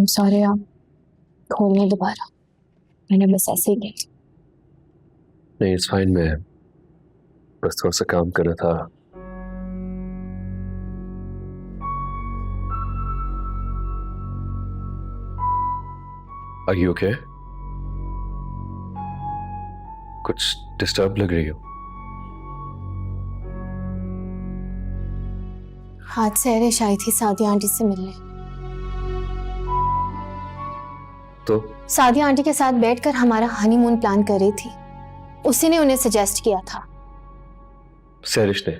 I'm sorry आप खोलने दोबारा, मैंने बस ऐसे ही की। नहीं इट्स फाइन, मैं बस थोड़ा सा काम कर रहा था। Are you okay? कुछ डिस्टर्ब लग रही हो। आज सहरिश आई थी सादिया आंटी से मिलने। तो सादिया आंटी के साथ बैठकर हमारा हनीमून प्लान कर रही थी। उसी ने उन्हें सजेस्ट किया था। सैरिश ने?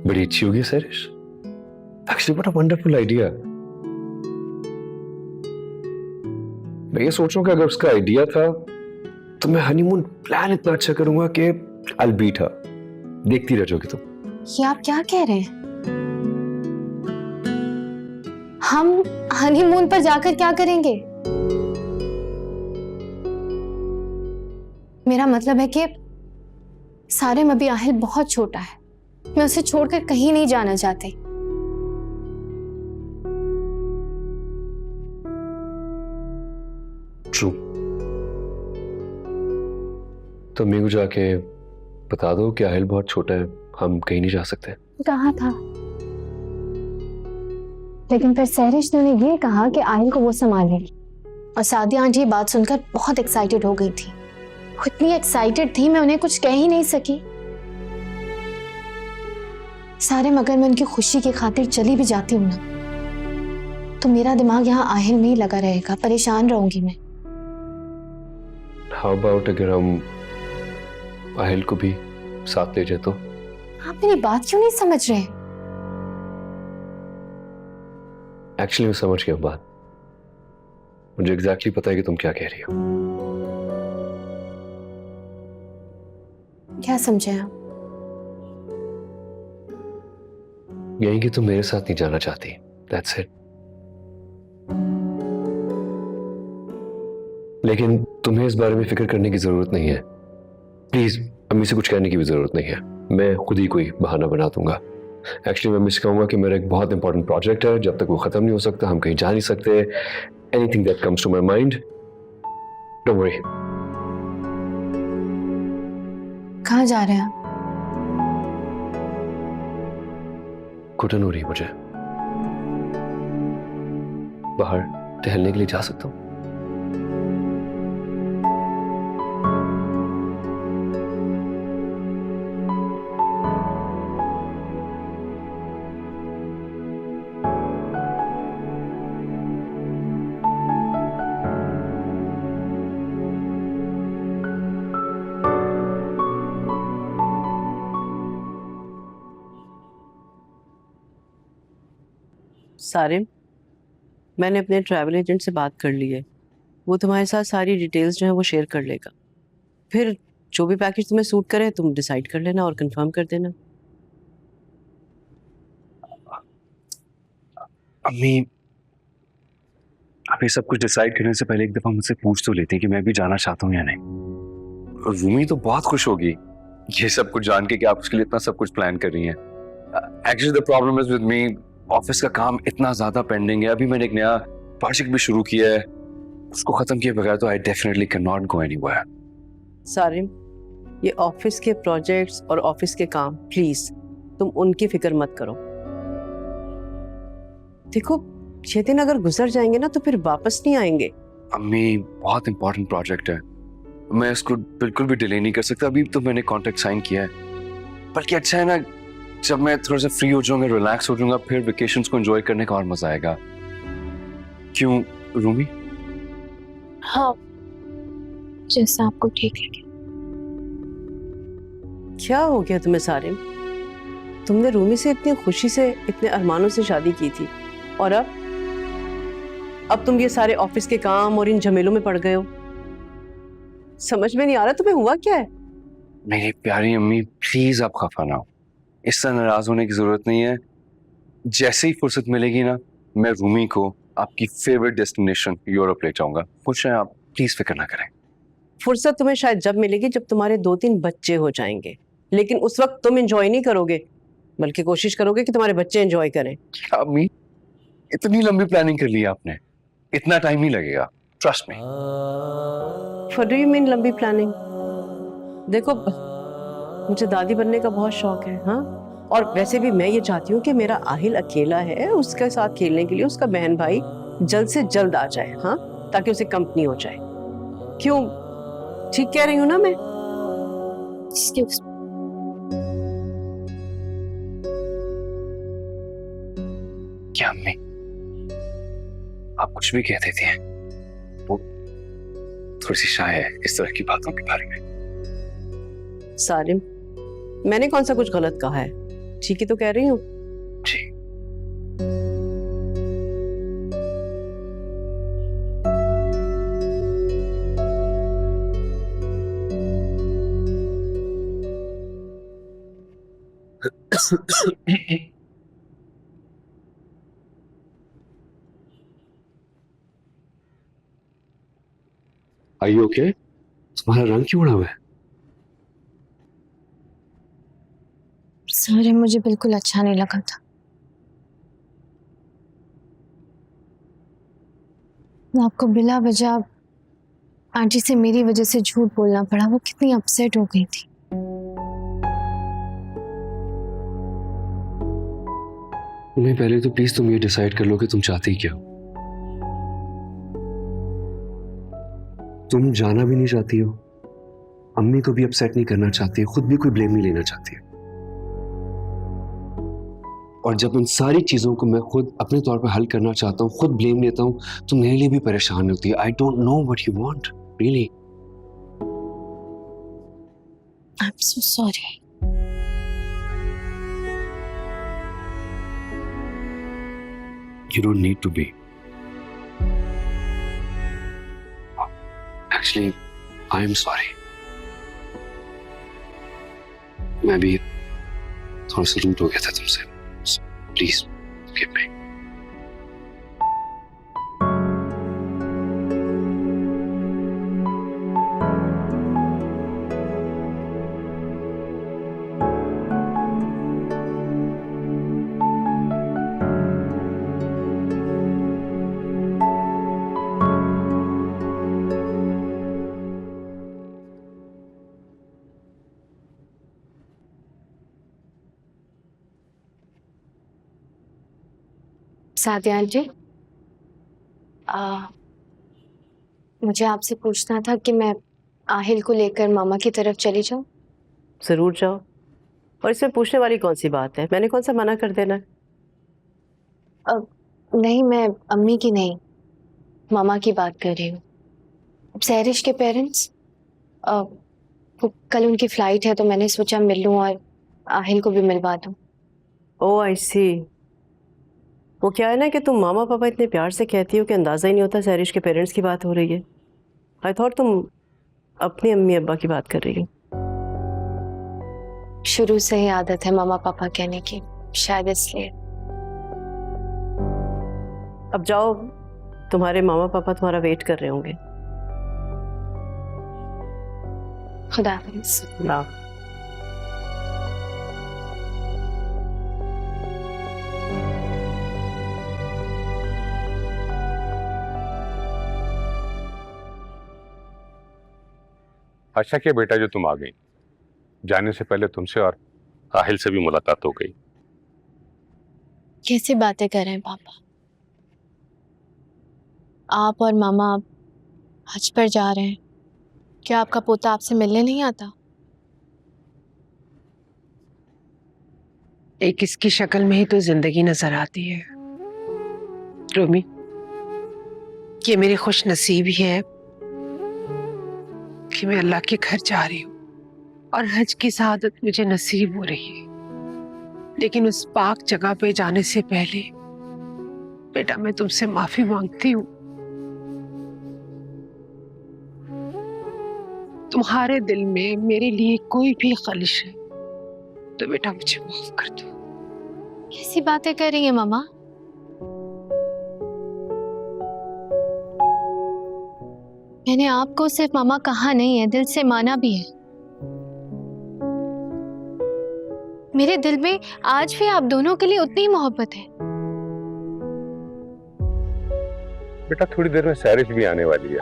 बड़ी अच्छी होगी Sarish. Actually what a wonderful idea. मैं ये सोच रहा हूँ कि अगर उसका आइडिया था तो मैं हनीमून प्लान इतना अच्छा करूंगा कि I'll beat her। देखती रह जाओगी तुम। ये आप क्या कह रहे हैं? हम हनीमून पर जाकर क्या करेंगे? मेरा मतलब है कि सारिम अभी आहिल बहुत छोटा है, मैं उसे छोड़कर कहीं नहीं जाना चाहती। ट्रू। तो मेरे को जाके बता दो कि आहिल बहुत छोटा है, हम कहीं नहीं जा सकते। कहा था, लेकिन फिर सहरिश ने ये कहा कि आहिल को वो संभालेगी। और सादिया आंटी ये बात सुनकर बहुत एक्साइटेड हो गई थी। वो इतनी एक्साइटेड थी, मैं उन्हें कुछ कह ही नहीं सकी। सारिम, अगर मैं उनकी खुशी की खातिर चली भी जाती हूँ ना, तो मेरा दिमाग यहाँ आहिल में ही लगा रहेगा, परेशान रहूंगी मैं। हाउ अबाउट अगर हम आहिल को भी साथ ले जाए तो? आप मेरी बात क्यों नहीं समझ रहे? एक्चुअली मैं समझ गया बात। मुझे एग्जैक्टली पता है कि तुम क्या कह रही हो। क्या समझे आप? यही कि तुम मेरे साथ नहीं जाना चाहती। That's it. लेकिन तुम्हें इस बारे में फिक्र करने की जरूरत नहीं है। प्लीज अम्मी से कुछ कहने की भी जरूरत नहीं है, मैं खुद ही कोई बहाना बना दूंगा। एक्चुअली मैं अम्मी से कहूंगा कि मेरा एक बहुत इंपॉर्टेंट प्रोजेक्ट है, जब तक वो खत्म नहीं हो सकता हम कहीं जा नहीं सकते। Anything that comes to my mind, don't worry. कहाँ जा रहे हैं आप? घुटन हो रही है मुझे, बाहर टहलने के लिए जा सकता हूँ? सारिम, मैंने अपने ट्रैवल एजेंट से बात कर ली है। वो तुम्हारे साथ सारी डिटेल्स जो है वो शेयर कर लेगा। फिर जो भी पैकेज तुम्हें सूट करे तुम डिसाइड कर लेना और कंफर्म कर देना। अम्मी, आप ये सब कुछ डिसाइड करने से पहले एक दफा मुझसे पूछ तो लेती कि मैं भी जाना चाहता हूँ या नहीं। रूमी तो बहुत खुश होगी ये सब कुछ जान के कि आप उसके लिए इतना सब कुछ प्लान कर रही हैं। Actually the problem is with me, office का काम इतना ज्यादा पेंडिंग है। अभी मैंने एक नया प्रोजेक्ट भी शुरू किया है, उसको खत्म किए बगैर तो I definitely can not go anywhere. Sarim, ये ऑफिस के प्रोजेक्ट्स और ऑफिस के काम, प्लीज तुम उनकी फिक्र मत करो। देखो, 6 दिन अगर गुजर जाएंगे ना तो फिर वापस नहीं आएंगे। अम्मी, बहुत इंपॉर्टेंट प्रोजेक्ट है, मैं इसको बिल्कुल भी डिले नहीं कर सकता। अभी तो मैंने कॉन्ट्रैक्ट साइन किया है। बल्कि अच्छा है ना, जब मैं थोड़ा सा फ्री हो जाऊंगा, रिलैक्स हो जाऊंगा, फिर वेकेशंस को एंजॉय करने का और मजा आएगा। क्यों रूमी? हाँ, जैसा आपको ठीक लगे। क्या हो गया तुम्हें सारिम? तुमने रूमी से इतनी खुशी से, इतने अरमानों से शादी की थी, और अब तुम ये सारे ऑफिस के काम और इन झमेलों में पड़ गए हो। समझ में नहीं आ रहा तुम्हें हुआ क्या है? मेरी प्यारी अम्मी, प्लीज आप खफा ना हो, इस तरह नाराज होने की जरूरत नहीं है। जैसे ही फुर्सत मिलेगी ना, मैं रूमी को आपकी फेवरेट डेस्टिनेशन यूरोप ले जाऊंगा। खुश हैं आप, प्लीज फिक्र ना करें। फुर्सत तुम्हें शायद जब मिलेगी जब तुम्हारे 2-3 बच्चे हो जाएंगे, लेकिन उस वक्त तुम एंजॉय नहीं करोगे, बल्कि कोशिश करोगे कि तुम्हारे बच्चे एंजॉय करें। क्या अम्मी, इतनी लंबी प्लानिंग कर ली है आपने, इतना टाइम ही लगेगा, trust me. What do you mean लंबी प्लानिंग? देखो, मुझे दादी बनने का बहुत शौक है, हाँ। और वैसे भी मैं ये चाहती हूँ कि मेरा आहिल अकेला है, उसके साथ खेलने के लिए उसका बहन भाई जल्द से जल्द आ जाए, हाँ, ताकि उसे कंपनी हो जाए। क्यों, ठीक कह रही हूँ ना मैं? Excuse me. क्या अम्मी, आप कुछ भी कह देती हैं, वो थोड़ी सी शाय है इस तरह की बातों के बारे में। सालिम, मैंने कौन सा कुछ गलत कहा है? ठीक ही तो कह रही हूँ। जी। Are you okay? तुम्हारा रंग क्यों उड़ा हुआ है? सॉरी, मुझे बिल्कुल अच्छा नहीं लगा था। आपको बिला वजह आंटी से मेरी वजह से झूठ बोलना पड़ा। वो कितनी अपसेट हो गई थी। नहीं, पहले तो प्लीज तुम ये डिसाइड कर लो कि तुम चाहती क्या हो। तुम जाना भी नहीं चाहती हो, अम्मी को भी अपसेट नहीं करना चाहती हो, खुद भी कोई ब्लेम नहीं लेना चाहती हो। और जब इन सारी चीजों को मैं खुद अपने तौर पर हल करना चाहता हूँ, खुद ब्लेम लेता हूँ, तो मेरे लिए भी परेशान होती है। I don't know what you want really. I am so sorry. You don't need to be. Actually, I am sorry. मैं भी थोड़ा सा रूड हो गया था तुमसे। Please forgive me. सादिया जी, मुझे आपसे पूछना था कि मैं आहिल को लेकर मामा की तरफ चली जाऊं। जरूर जाओ, और इसमें पूछने वाली कौन सी बात है? मैंने कौन सा मना कर देना है? नहीं, मैं अम्मी की नहीं, मामा की बात कर रही हूँ। सहरिश के पेरेंट्स, कल उनकी फ्लाइट है, तो मैंने सोचा मिल लूं और आहिल को भी मिलवा दूं। ओह आई सी। वो क्या है ना कि तुम मामा पापा इतने प्यार से कहती हो कि अंदाजा ही नहीं होता सहरिश के पेरेंट्स की बात हो रही है। आई थॉट तुम अपनी अम्मी अब्बा की बात कर रही हो। शुरू से ही आदत है मामा पापा कहने की, शायद इसलिए। अब जाओ, तुम्हारे मामा पापा तुम्हारा वेट कर रहे होंगे। खुदा हाफिज़। ना अच्छा किया बेटा जो तुम आ गई। जाने से पहले तुमसे और आहिल से भी मुलाकात हो गई। कैसी बातें कर रहे हैं पापा? आप और मामा हज पर जा रहे हैं, क्या आपका पोता आपसे मिलने नहीं आता? एक इसकी शक्ल में ही तो जिंदगी नजर आती है रोमी। ये मेरी खुश नसीबी है कि मैं अल्लाह के घर जा रही हूँ और हज की सआदत मुझे नसीब हो रही है। लेकिन उस पाक जगह पे जाने से पहले बेटा मैं तुमसे माफी मांगती हूँ। तुम्हारे दिल में मेरे लिए कोई भी खलिश है तो बेटा मुझे माफ कर दो। कैसी बातें कर रही हैं मामा? मैंने आपको सिर्फ मामा कहा नहीं है, दिल से माना भी है। मेरे दिल में आज भी आप दोनों के लिए उतनी मोहब्बत है। बेटा थोड़ी देर में सैरिश भी आने वाली है।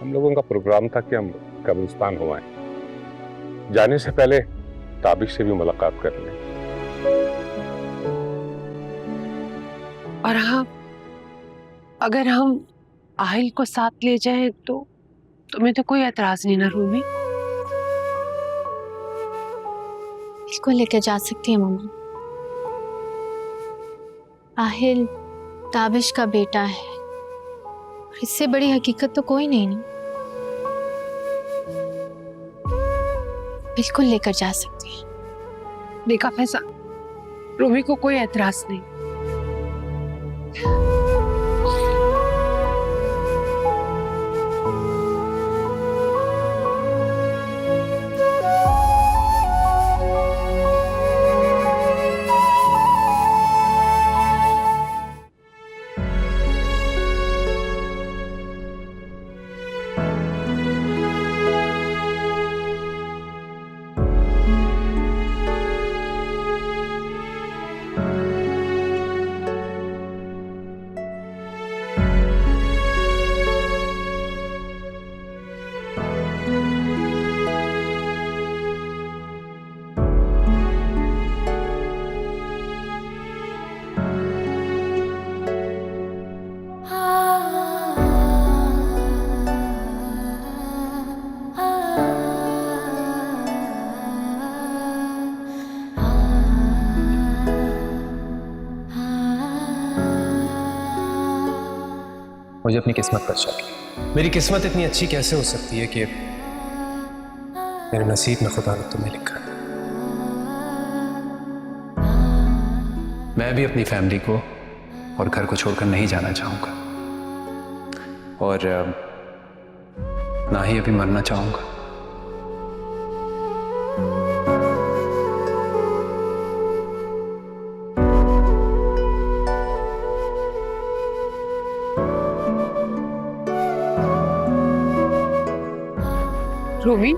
हम लोगों का प्रोग्राम था कि हम कब्रिस्तान हो आए। जाने से पहले ताबिश से भी मुलाकात कर लें। और हाँ, अगर हम आहिल को साथ ले जाएं तो तुम्हें तो कोई एतराज नहीं ना रूमी? इसको लेकर जा सकती है मम्मा। आहिल ताबिश का बेटा है और इससे बड़ी हकीकत तो कोई नहीं ना। बिल्कुल लेकर जा सकती है। देखा फैजा, रूमी को कोई एतराज नहीं। मुझे अपनी किस्मत पर शक है। मेरी किस्मत इतनी अच्छी कैसे हो सकती है कि मेरे नसीब में खुदा ने तुम्हें लिखा है। मैं भी अपनी फैमिली को और घर को छोड़कर नहीं जाना चाहूंगा और ना ही अभी मरना चाहूंगा। रूमी,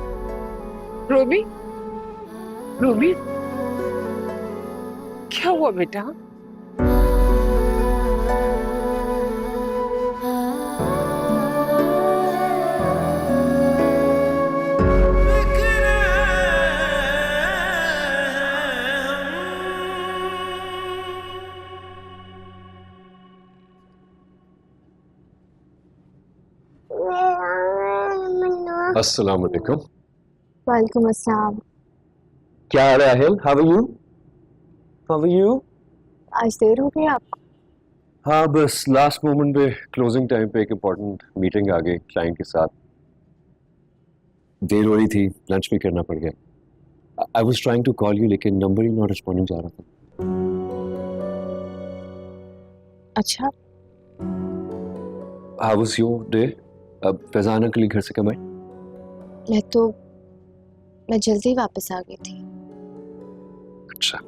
रूमी, रूमी, क्या हुआ बेटा? अस्सलाम वालेकुम। वालेकुम अस्सलाम। क्या हाल है Aahil? How are you? How are you? आज देर हो गई आपको? हाँ, बस लास्ट मोमेंट पे क्लोजिंग टाइम पे एक इम्पोर्टेंट मीटिंग आ गई क्लाइंट के साथ। देर हो रही थी, लंच भी करना पड़ गया। I was trying to call you लेकिन नंबर ही नॉट रिस्पॉन्डिंग जा रहा था। अच्छा, हाउ वाज योर डे? अब फैजाना के लिए घर से कब आए? मैं जल्दी वापस आ गई थी। अच्छा,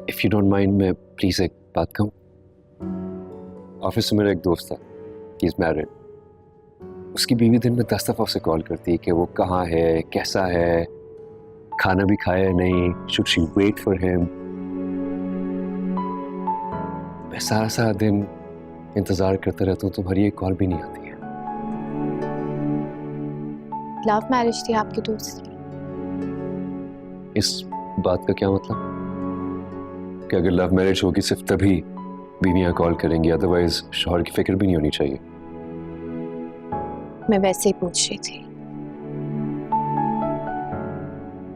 इफ यू डोंट माइंड मैं प्लीज एक बात कहूँ। ऑफिस में मेरा एक दोस्त था, ही इज मैरिड। उसकी बीवी दिन में 10 दफा उसे कॉल करती है कि वो कहाँ है, कैसा है, खाना भी खाया है नहीं, should she wait for him. मैं सारा सारा दिन इंतजार करता रहता हूँ, तुम्हारी एक कॉल भी नहीं आती है। लव मैरिज थी आपकी दोस्त की? इस बात का क्या मतलब कि अगर लव मैरिज होगी सिर्फ तभी बीवियां कॉल करेंगी, अदरवाइज शौहर की फिक्र भी नहीं होनी चाहिए? मैं वैसे ही पूछ रही थी।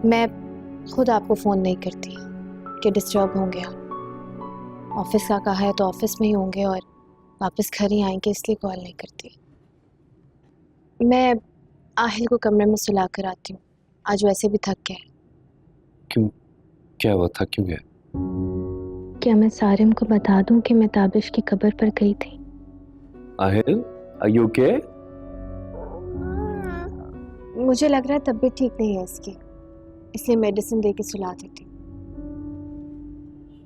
मैं खुद आपको फोन नहीं करती कि डिस्टर्ब होंगे आप। ऑफिस का कहा है तो ऑफिस में ही होंगे और वापस घर ही आएंगे, इसलिए कॉल नहीं करती। मैं आहिल को कमरे में सुला कर आती हूँ, आज वैसे भी थक गया। क्यों, क्या हुआ था, क्यों गया? क्या मैं सारिम को बता दूं कि मैं ताबिश की कब्र पर गई थी? Aahil, are you okay? मुझे लग रहा है तबीयत ठीक नहीं है इसकी, इसलिए मेडिसिन दे के सुला देती।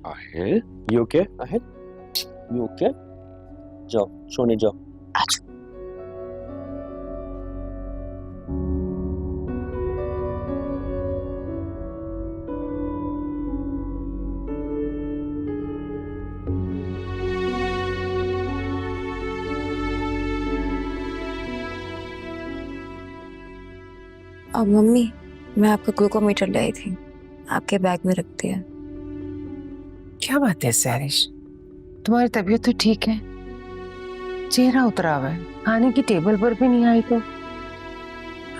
Aahil, you okay? Aahil, you okay? जाओ सोने जाओ। अच्छा। अब मम्मी, मैं आपका ग्लूकोमीटर लाई थी, आपके बैग में रख दिया। क्या बात है सैरिश, तुम्हारी तबीयत तो ठीक है? चेहरा उतरा हुआ है, खाने की टेबल पर भी नहीं आई तो?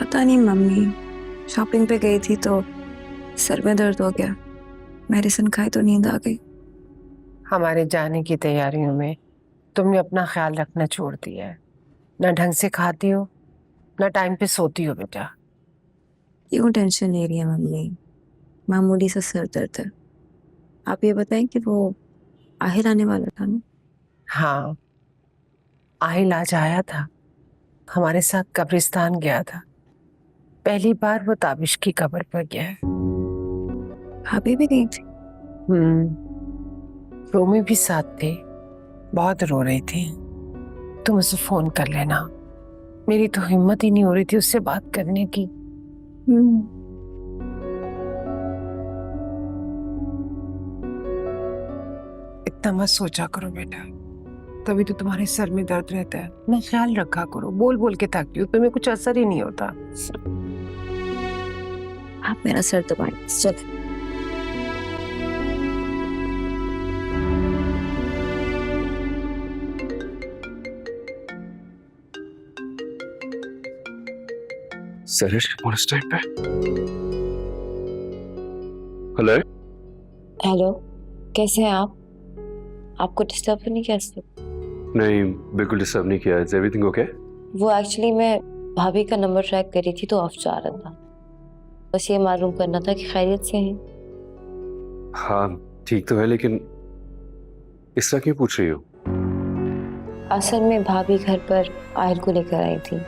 पता नहीं मम्मी, शॉपिंग पे गई थी तो सर में दर्द हो गया, मेडिसिन खाई तो नींद आ गई। हमारे जाने की तैयारियों में तुमने अपना ख्याल रखना छोड़ दिया है। ना ढंग से खाती हो, ना टाइम पे सोती हो बेटा। क्यों टेंशन ले रही है मम्मी? मामूली सा सर दर्द है। आप ये बताएं कि वो आहिर आने वाला था ना? हाँ, आहिल आज आया था, हमारे साथ कब्रिस्तान गया था। पहली बार वो ताबिश की कब्र पर गया है। भाभी भी गई थी? रोमी भी साथ थे, बहुत रो रही थी। तुम उसे फोन कर लेना, मेरी तो हिम्मत ही नहीं हो रही थी उससे बात करने की। इतना मत सोचा करो बेटा, तभी तो तुम्हारे सर में दर्द रहता है। ना ख्याल रखा करो, बोल बोल के थकती हो, तुम्हें कुछ असर ही नहीं होता। आप मेरा सर दबाएं, चलो। सरिश कौन इस टाइम पे? हेलो, हेलो, कैसे हैं आप? आपको डिस्टर्ब तो नहीं किया इससे? नहीं बिल्कुल डिस्टर्ब नहीं किया। Is everything okay? वो एक्चुअली मैं भाभी का नंबर ट्रैक कर रही थी तो ऑफ जा रहा था। बस ये मालूम करना था कि खैरियत से हैं। हाँ ठीक तो है, लेकिन इस तरह क्यों पूछ रही हो? असल में भाभी घर पर आहिल को लेकर आई थी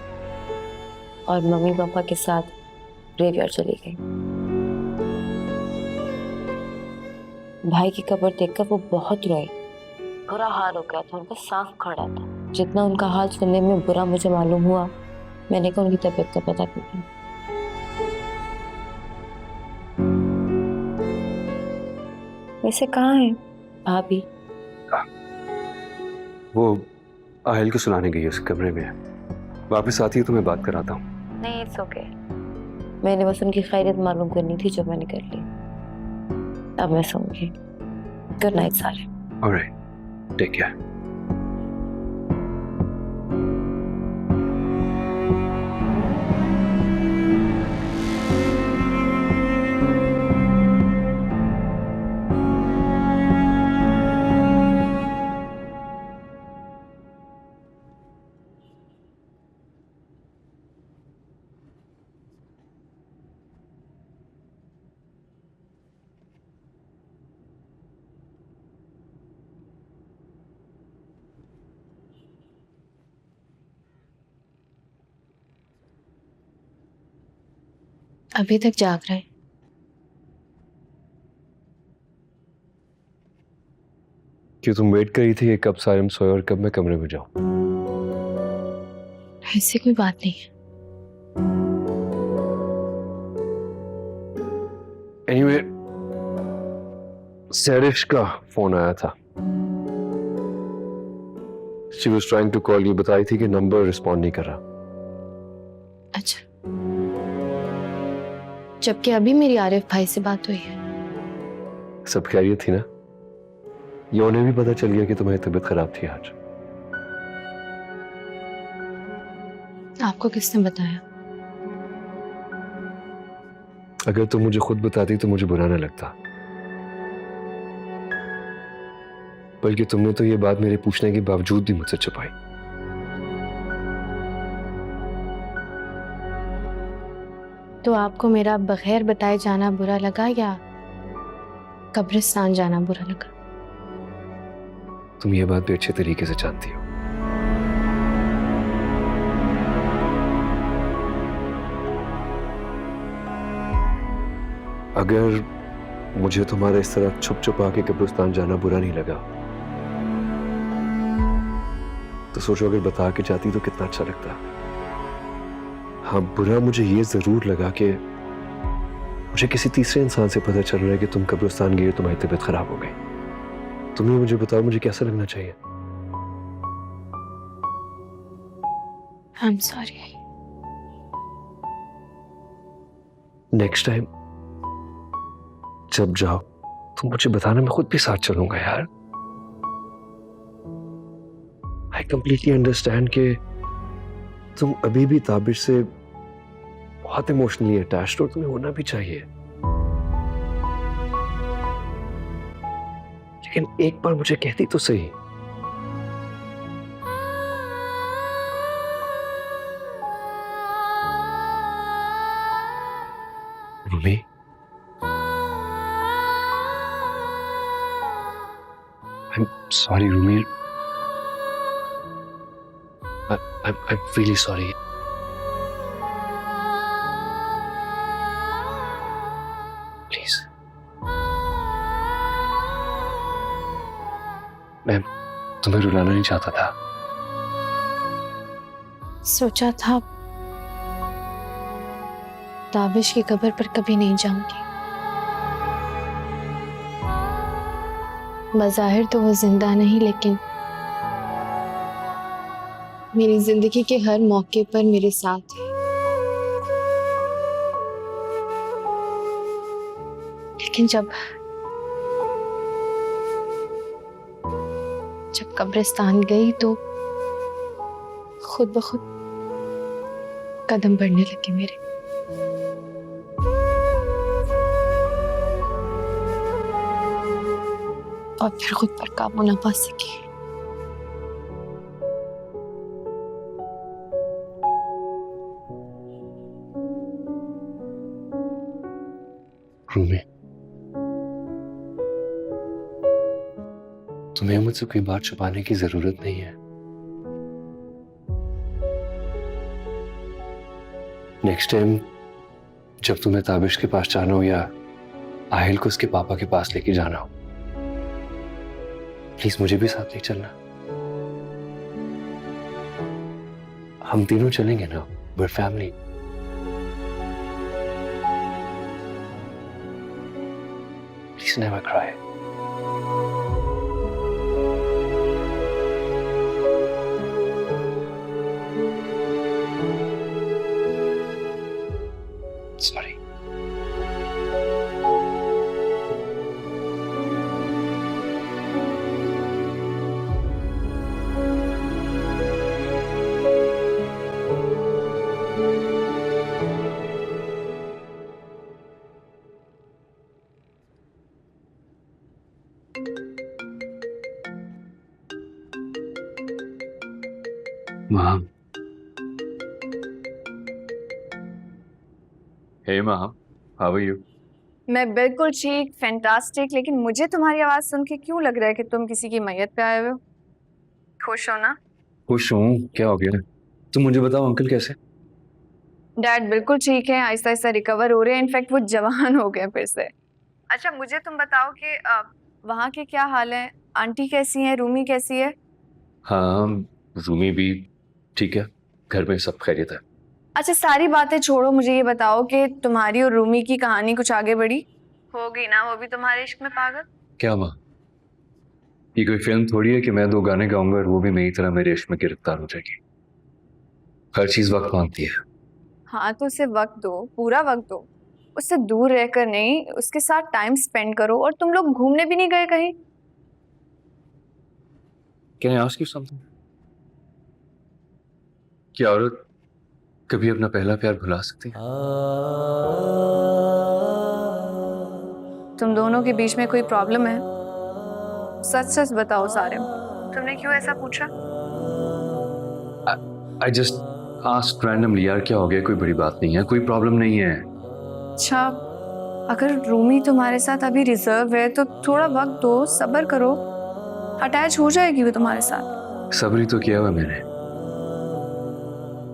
और मम्मी पापा के साथ ग्रेवयार्ड चली गई। भाई की कब्र देखकर वो बहुत रोए, बुरा हाल हो गया था, उनका सांस खड़ा था। जितना उनका हाल सुनने में बुरा मुझे मालूम हुआ, मैंने कहा उनकी तबीयत का पता किया। वैसे कहाँ है भाभी? वो आहिल को सुलाने गई है, उस कमरे में है। वापस आती है तो मैं बात कराता हूँ। नहीं, इट्स ओके। मैंने बस उनकी खैरियत मालूम करनी थी, जो मैंने कर ली। अब मैं सोऊंगी। गुड नाइट सारे। Alright, take care. अभी तक जाग रहे हैं? क्यों तुम वेट कर रही थी कि कब सारिम सोए और कब मैं कमरे में जाऊं? ऐसी कोई बात नहीं है। एनीवे, सरिश का फोन आया था। She was trying to call you, बताई थी कि नंबर रिस्पॉन्ड नहीं कर रहा। अच्छा, जबकि अभी मेरी आरिफ भाई से बात हुई है। सब खैरियत थी ना? ये उन्हें भी पता चल गया कि तुम्हारी तबीयत खराब थी आज। आपको किसने बताया? अगर तुम मुझे खुद बताती तो मुझे बुरा ना लगता, बल्कि तुमने तो ये बात मेरे पूछने के बावजूद भी मुझसे छुपाई। तो आपको मेरा बगैर बताए जाना बुरा लगा या कब्रिस्तान जाना बुरा लगा? तुम ये बात भी अच्छे तरीके से जानती हो। अगर मुझे तुम्हारा इस तरह छुप छुपा के कब्रिस्तान जाना बुरा नहीं लगा, तो सोचो अगर बता के जाती तो कितना अच्छा लगता। हाँ, बुरा मुझे ये जरूर लगा कि मुझे किसी तीसरे इंसान से पता चल रहा है कि तुम कब्रिस्तान गए, तुम्हारी तबीयत खराब हो गई। तुम ही मुझे बताओ, मुझे कैसा लगना चाहिए? I'm sorry. नेक्स्ट टाइम जब जाओ तो मुझे बताना, मैं खुद भी साथ चलूंगा यार। आई कंप्लीटली अंडरस्टैंड कि तुम अभी भी ताबिश से बहुत इमोशनली अटैच्ड हो, तुम्हें होना भी चाहिए, लेकिन एक बार मुझे कहती तो सही। Rumi, I'm sorry, Rumi. I'm really sorry. Please. मैं तुम्हें रुलाना नहीं चाहता था। सोचा था ताबिश की कब्र पर कभी नहीं जाऊंगी। बज़ाहिर तो वो जिंदा नहीं, लेकिन मेरी जिंदगी के हर मौके पर मेरे साथ है। लेकिन जब कब्रिस्तान गई तो खुद ब खुद कदम बढ़ने लगे मेरे। और फिर खुद पर काबू ना पा सकी। रूमी, तुम्हें मुझसे कोई बात छुपाने की जरूरत नहीं है। नेक्स्ट टाइम जब तुम्हें ताबिश के पास जाना हो या आहिल को उसके पापा के पास लेके जाना हो, प्लीज मुझे भी साथ ले चलना। हम तीनों चलेंगे ना, we're family। Please never cry। Sorry। Mom। Hey mom, how are you? मैं बिल्कुल ठीक, फैंटास्टिक। लेकिन मुझे तुम्हारी आवाज सुन के क्यों लग रहा है कि तुम किसी की मैयत पे आए हुए हो? खुश हो ना? खुश हूँ, क्या हो गया? तुम मुझे बताओ अंकल कैसे? डैड बिल्कुल ठीक है, आहिस्ता आहिस्ता रिकवर हो रहे हैं। इनफैक्ट वो जवान हो गए फिर से। अच्छा मुझे तुम बताओ कि वहाँ के क्या हाल है? आंटी कैसी हैं? रूमी कैसी है? हाँ, रूमी भी ठीक है, घर में सब खैरियत है। अच्छा सारी बातें छोड़ो, मुझे ये बताओ कि तुम्हारी और रूमी की कहानी कुछ आगे बढ़ी? होगी ना, वो भी तुम्हारे इश्क में पागल? क्या माँ, ये कोई फिल्म थोड़ी है कि मैं 2 गाने गाऊंगा और वो भी मेरी तरह मेरे इश्क में गिरफ्तार हो जाएगी। हर चीज वक्त मांगती है। हाँ तो उसे वक्त दो, पूरा वक्त दो। उससे दूर रहकर नहीं, उसके साथ टाइम स्पेंड करो। और तुम लोग घूमने भी नहीं गए कहीं? Can I ask you something? क्या औरत कभी अपना पहला प्यार भुला सकती है? तुम दोनों के बीच में कोई प्रॉब्लम है? सच सच बताओ सारे। तुमने क्यों ऐसा पूछा? I just asked randomly यार, क्या हो गया? कोई बड़ी बात नहीं है, कोई प्रॉब्लम नहीं है। अच्छा अगर रूमी तुम्हारे साथ अभी रिजर्व है तो थोड़ा वक्त दो, सब्र करो। अटैच हो जाएगी वो तुम्हारे साथ। सब्र ही तो किया हुआ मैंने,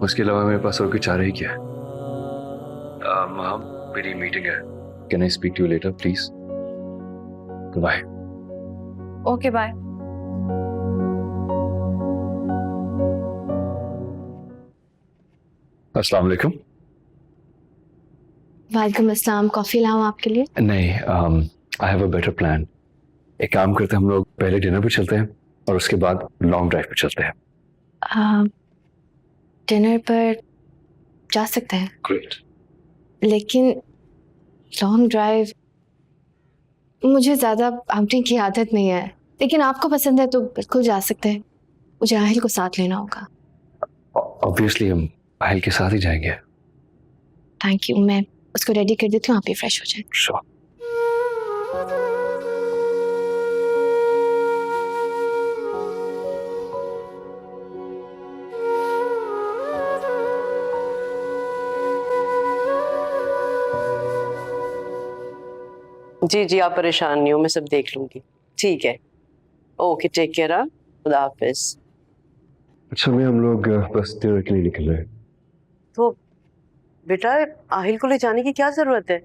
उसके अलावा मेरे पास और कोई चारा ही क्या है। माम मेरी मीटिंग है, can I speak to you later please? Bye. Okay bye. अस्सलाम वालेकुम। वालेकुम अस्सलाम। कॉफी लाऊं आपके लिए? नहीं, I have a better plan. एक काम करते हैं, हम लोग पहले डिनर पे चलते हैं और उसके बाद लॉन्ग ड्राइव पे चलते हैं। डिनर पर जा सकते हैं, ग्रेट। लेकिन लॉन्ग ड्राइव, मुझे ज़्यादा आउटिंग की आदत नहीं है, लेकिन आपको पसंद है तो बिल्कुल जा सकते हैं। मुझे आहिल को साथ लेना होगा। ऑब्वियसली हम आहिल के साथ ही जाएंगे। थैंक यू, मैं उसको रेडी कर देती हूँ, आप भी फ्रेश हो जाए। श्योर। जी जी, आप परेशान नहीं हो, मैं सब देख लूंगी। ठीक है, ओके, टेक केयर। खुदा हाफिज। अच्छा मैं हम लोग बस डिनर के लिए निकल रहे हैं। तो बेटा, आहिल को ले जाने की क्या जरूरत है?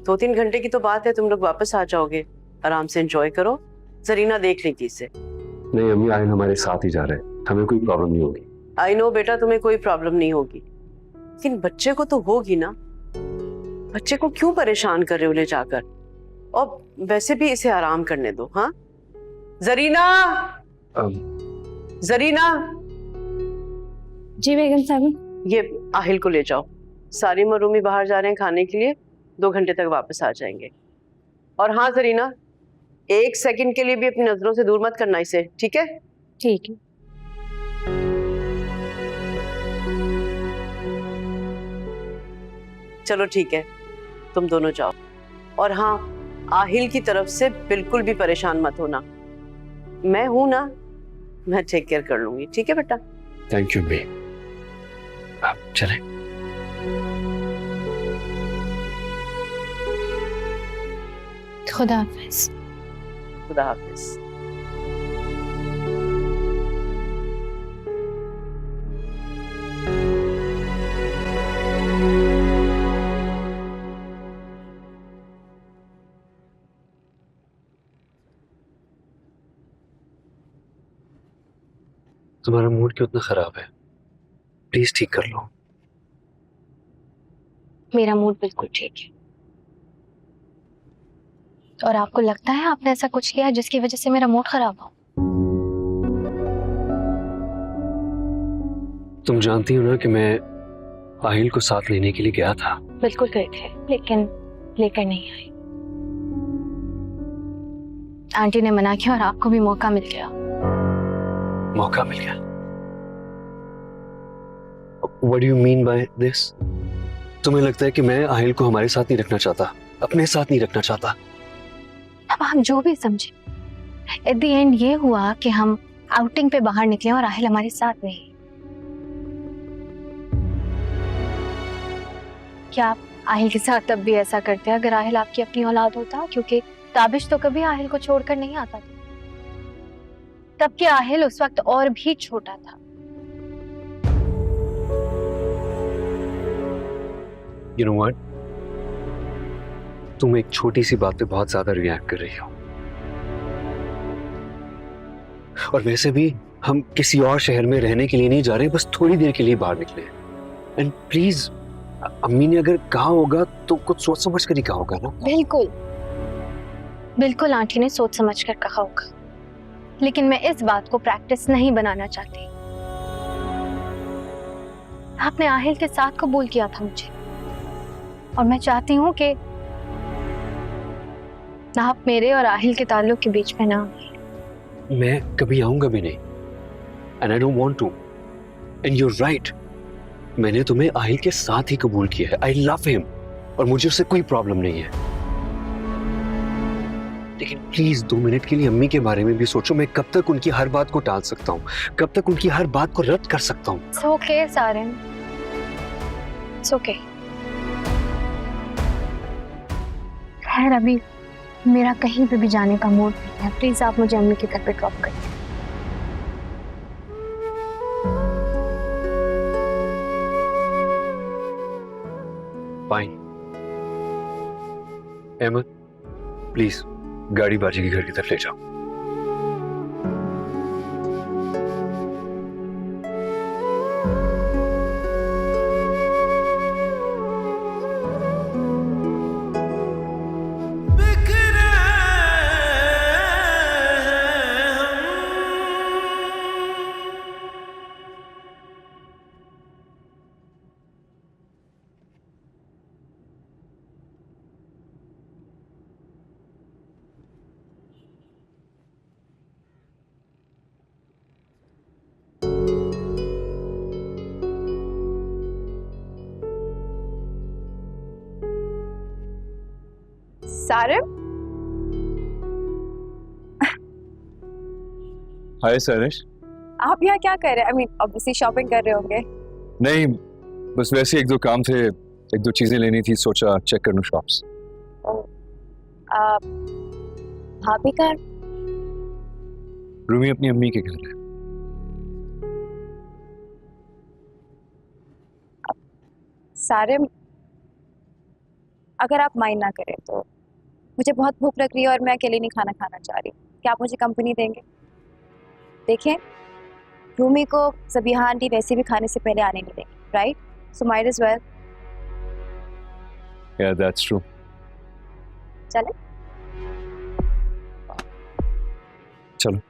2-3 घंटे की तो बात है, तुम लोग वापस आ जाओगे, आराम से एंजॉय करो। जरीना देख लेगी इसे। नहीं अम्मी, आहिल हमारे साथ ही जा रहे हैं, हमें कोई प्रॉब्लम नहीं होगी। आई नो बेटा, तुम्हें कोई प्रॉब्लम नहीं होगी, लेकिन बच्चे को तो होगी ना। बच्चे को क्यों परेशान कर रहे हो ले जाकर? और वैसे भी इसे आराम करने दो। हाँ जरीना, जरीना। जी बेगम साहब। ये आहिल को ले जाओ। सारिम और रूमी बाहर जा रहे हैं खाने के लिए, 2 घंटे तक वापस आ जाएंगे। और हाँ जरीना, 1 सेकंड के लिए भी अपनी नजरों से दूर मत करना इसे, ठीक है? ठीक है। चलो ठीक है, तुम दोनों जाओ। और हाँ, आहिल की तरफ से बिल्कुल भी परेशान मत होना, मैं हूं ना, मैं टेक केयर कर लूंगी। ठीक है बेटा? थैंक यू अम्मी। आप चलें। खुदा हाफिज। खुदा हाफिज। तुम्हारा मूड क्यों इतना खराब है? प्लीज ठीक कर लो। मेरा मूड बिल्कुल ठीक है। और आपको लगता है आपने ऐसा कुछ किया जिसकी वजह से मेरा मूड खराब हो? तुम जानती हो ना कि मैं आहिल को साथ लेने के लिए गया था। बिल्कुल गए थे, लेकिन लेकर नहीं आई। आंटी ने मना किया और आपको भी मौका मिल गया। मौका मिल गया? What do you mean by this? तुम्हें लगता है कि मैं आहिल को हमारे साथ नहीं रखना चाहता, अपने साथ नहीं रखना चाहता? अब हम जो भी समझे, एट द एंड ये हुआ कि हम आउटिंग पे बाहर निकले और आहिल हमारे साथ नहीं। क्या आप आहिल के साथ तब भी ऐसा करते अगर आहिल आपकी अपनी औलाद होता? क्योंकि ताबिश तो कभी आहिल को छोड़कर नहीं आता था, तब कि आहिल उस वक्त और भी छोटा था। You know what? तुम एक छोटी सी बात पे बहुत ज्यादा रिएक्ट कर रही हो। और वैसे भी हम किसी और शहर में रहने के लिए नहीं जा रहे, बस थोड़ी देर के लिए बाहर निकले। एंड प्लीज, अम्मी ने अगर कहा होगा तो कुछ सोच समझ कर ही कहा होगा ना? बिल्कुल बिल्कुल, आंटी ने सोच समझ कर कहा होगा, लेकिन मैं इस बात को प्रैक्टिस नहीं बनाना चाहती। आपने आहिल के साथ कबूल किया था मुझे, और मैं चाहती हूँ कि आप मेरे और आहिल के ताल्लुक के बीच में ना आए। मैं कभी आऊंगा भी नहीं, and I don't want to. And you are right, मैंने तुम्हें आहिल के साथ ही कबूल किया है। आई लव हिम, और मुझे उससे कोई प्रॉब्लम नहीं है। लेकिन प्लीज 2 मिनट के लिए अम्मी के बारे में भी सोचो। मैं कब तक उनकी हर बात को टाल सकता हूँ, कब तक उनकी हर बात को रद्द कर सकता हूँ? It's okay, Sarim, It's okay। खैर अभी मेरा कहीं पे भी जाने का मूड नहीं है, प्लीज आप मुझे अम्मी के घर पे ड्रॉप कर दीजिए। फाइन। अहमद प्लीज गाड़ी बाजी के घर की तरफ ले जाओ। सारिम, हाय सरिश। आप यहाँ क्या कर रहे हैं? आई मीन ऑब्वियसली शॉपिंग कर रहे होंगे। नहीं, बस वैसे एक दो काम थे, एक दो चीजें लेनी थी, सोचा चेक कर लूं शॉप्स। भाभी का रूमी अपनी अम्मी के घर है। सारिम, अगर आप माइंड ना करें तो मुझे बहुत भूख लग रही है और मैं अकेले नहीं खाना खाना चाह रही। क्या आप मुझे कंपनी देंगे? देखें, रूमी को ज़बीहा आंटी वैसे भी खाने से पहले आने नहीं देंगी, right? So might as well. Yeah, that's true. चले? चलो।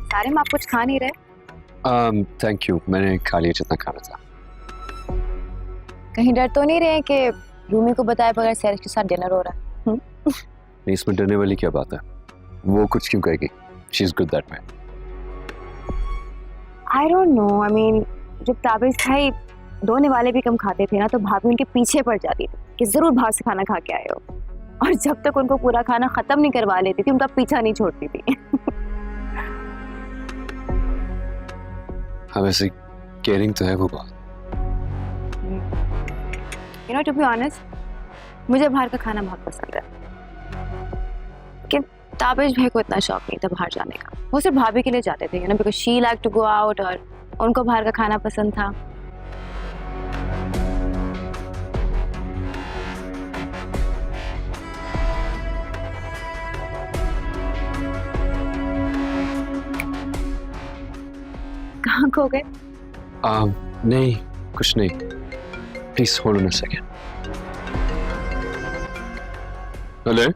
सारिम, आप कुछ खा नहीं रहे? थैंक यू, मैंने खा लिया जितना खाना था। कहीं डर तो नहीं रहे कि रूमी को बताए बगैर सैरिश के साथ डिनर हो रहा है? नहीं, इसमें डरने वाली क्या बात है? वो कुछ क्यों कहेगी? She is good that way. I don't know, I mean जब ताबिज़ भाई दोने वाले भी कम खाते थे ना, तो भाभी उनके पीछे पड़ जाती थी कि जरूर बाहर से खाना खा के आए हो, और जब तक उनको पूरा खाना खत्म नहीं करवा लेती थी उनका पीछा नहीं छोड़ती थी। हाँ, वैसे केयरिंग तो है वो बात। You know, to be honest, मुझे बाहर का खाना बहुत पसंद है, लेकिन ताबिज भाई को इतना शौक नहीं था बाहर जाने का। वो सिर्फ भाभी के लिए जाते थे, you know, because she like to go out, और उनको बाहर का खाना पसंद था। कहाँ खो गए? नहीं, कुछ नहीं। Please hold on a second. Hello.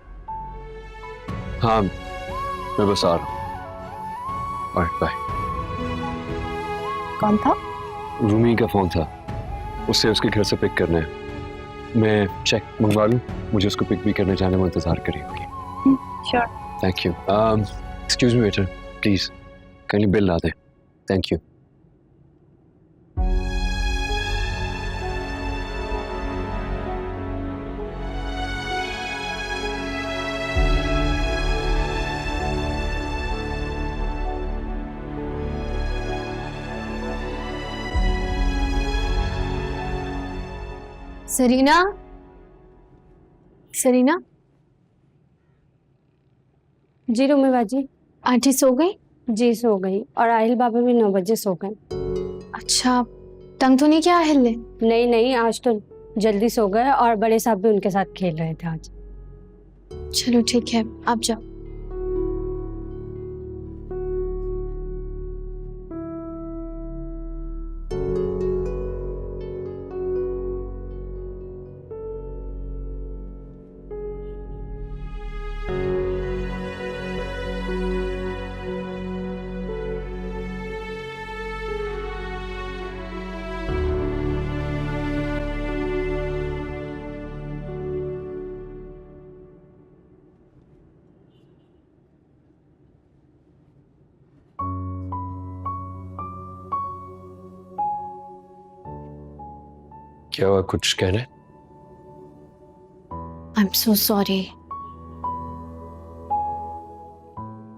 हाँ, मैं बस आ रहा हूँ। Alright, bye. कौन था? रूमी का फोन था, उससे उसके घर से पिक करना है। मैं चेक मंगवा लूँ? मुझे उसको पिक भी करने जाने में इंतजार करी होगी। Sure. Thank you. Excuse me waiter, please कहीं बिल ला दे। Thank you. सरीना, सरीना, जी रूमी बाजी। आंटी सो गई? जी सो गई, और आहिल बाबा भी 9 बजे सो गए। अच्छा, तंग तो नहीं किया आहिल ने? नहीं नहीं, आज तो जल्दी सो गए, और बड़े साहब भी उनके साथ खेल रहे थे आज। चलो ठीक है, आप जाओ। क्या हुआ, कुछ कहना है? I am so sorry.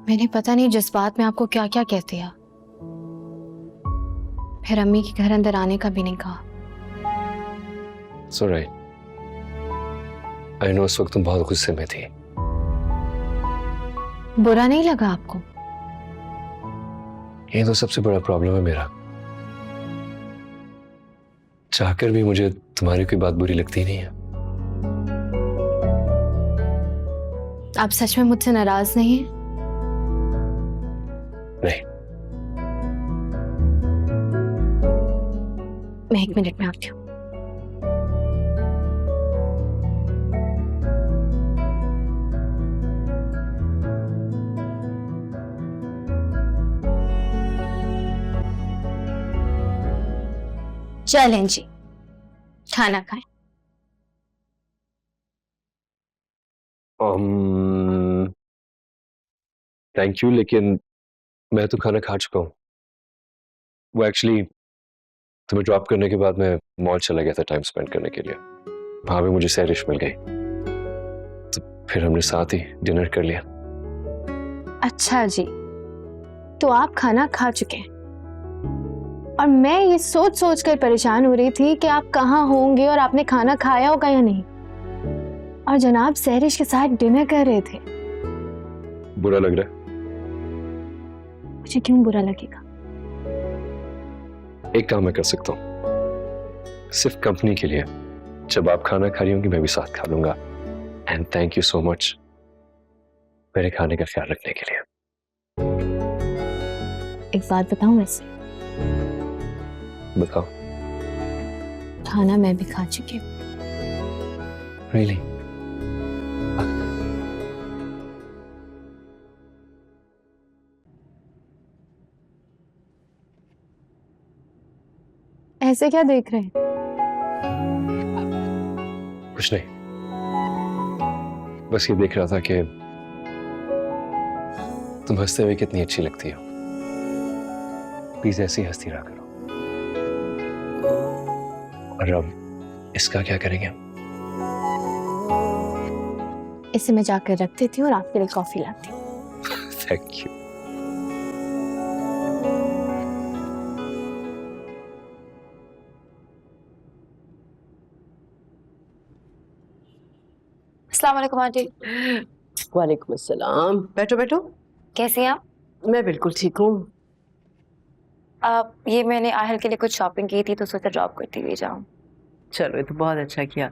मैंने पता नहीं जज्बात में आपको क्या क्या कह दिया, फिर अम्मी के घर अंदर आने का भी नहीं कहा। It's alright. I know उस वक्त तुम बहुत गुस्से में थी। बुरा नहीं लगा आपको? ये तो सबसे बड़ा प्रॉब्लम है मेरा, चाहकर भी मुझे तुम्हारी कोई बात बुरी लगती नहीं है। आप सच में मुझसे नाराज नहीं हैं? नहीं। मैं 1 मिनट में आती हूँ। चलें जी, खाना खाएं। थैंक यू, लेकिन मैं तो खाना खा चुका हूँ। वो एक्चुअली तुम्हें ड्रॉप करने के बाद मैं मॉल चला गया था टाइम स्पेंड करने के लिए। वहां पे मुझे सैरिश मिल गई, तो फिर हमने साथ ही डिनर कर लिया। अच्छा जी, तो आप खाना खा चुके हैं और मैं ये सोच सोच कर परेशान हो रही थी कि आप कहाँ होंगे और आपने खाना खाया होगा या नहीं, और जनाब सैरिश के साथ डिनर कर रहे थे। बुरा लग रहा है? मुझे क्यों बुरा लगेगा? एक काम मैं कर सकता हूँ, सिर्फ कंपनी के लिए। जब आप खाना खा रही होंगी मैं भी साथ खा लूंगा। And thank you so much मेरे खाने का ख्याल रखने के लिए। एक बात बताऊं वैसे? बताओ। खाना मैं भी खा चुकी हूँ। रियली? ऐसे क्या देख रहे हैं? कुछ नहीं, बस ये देख रहा था कि तुम हंसते हुए कितनी अच्छी लगती हो। प्लीज ऐसी हंसती रहा करो। और अब इसका क्या करेंगे हम? इसे मैं जाकर रख देती हूँ और आपके लिए कॉफी लाती हूँ। Thank you. अस्सलाम वालेकुम आंटी। वालेकुम अस्सलाम। बैठो बैठो। कैसी हैं आप? मैं बिल्कुल ठीक हूँ। ये मैंने आहल के लिए कुछ शॉपिंग की थी तो सोचा ड्रॉप करती हुई जाऊँ। चलो ये तो बहुत अच्छा किया।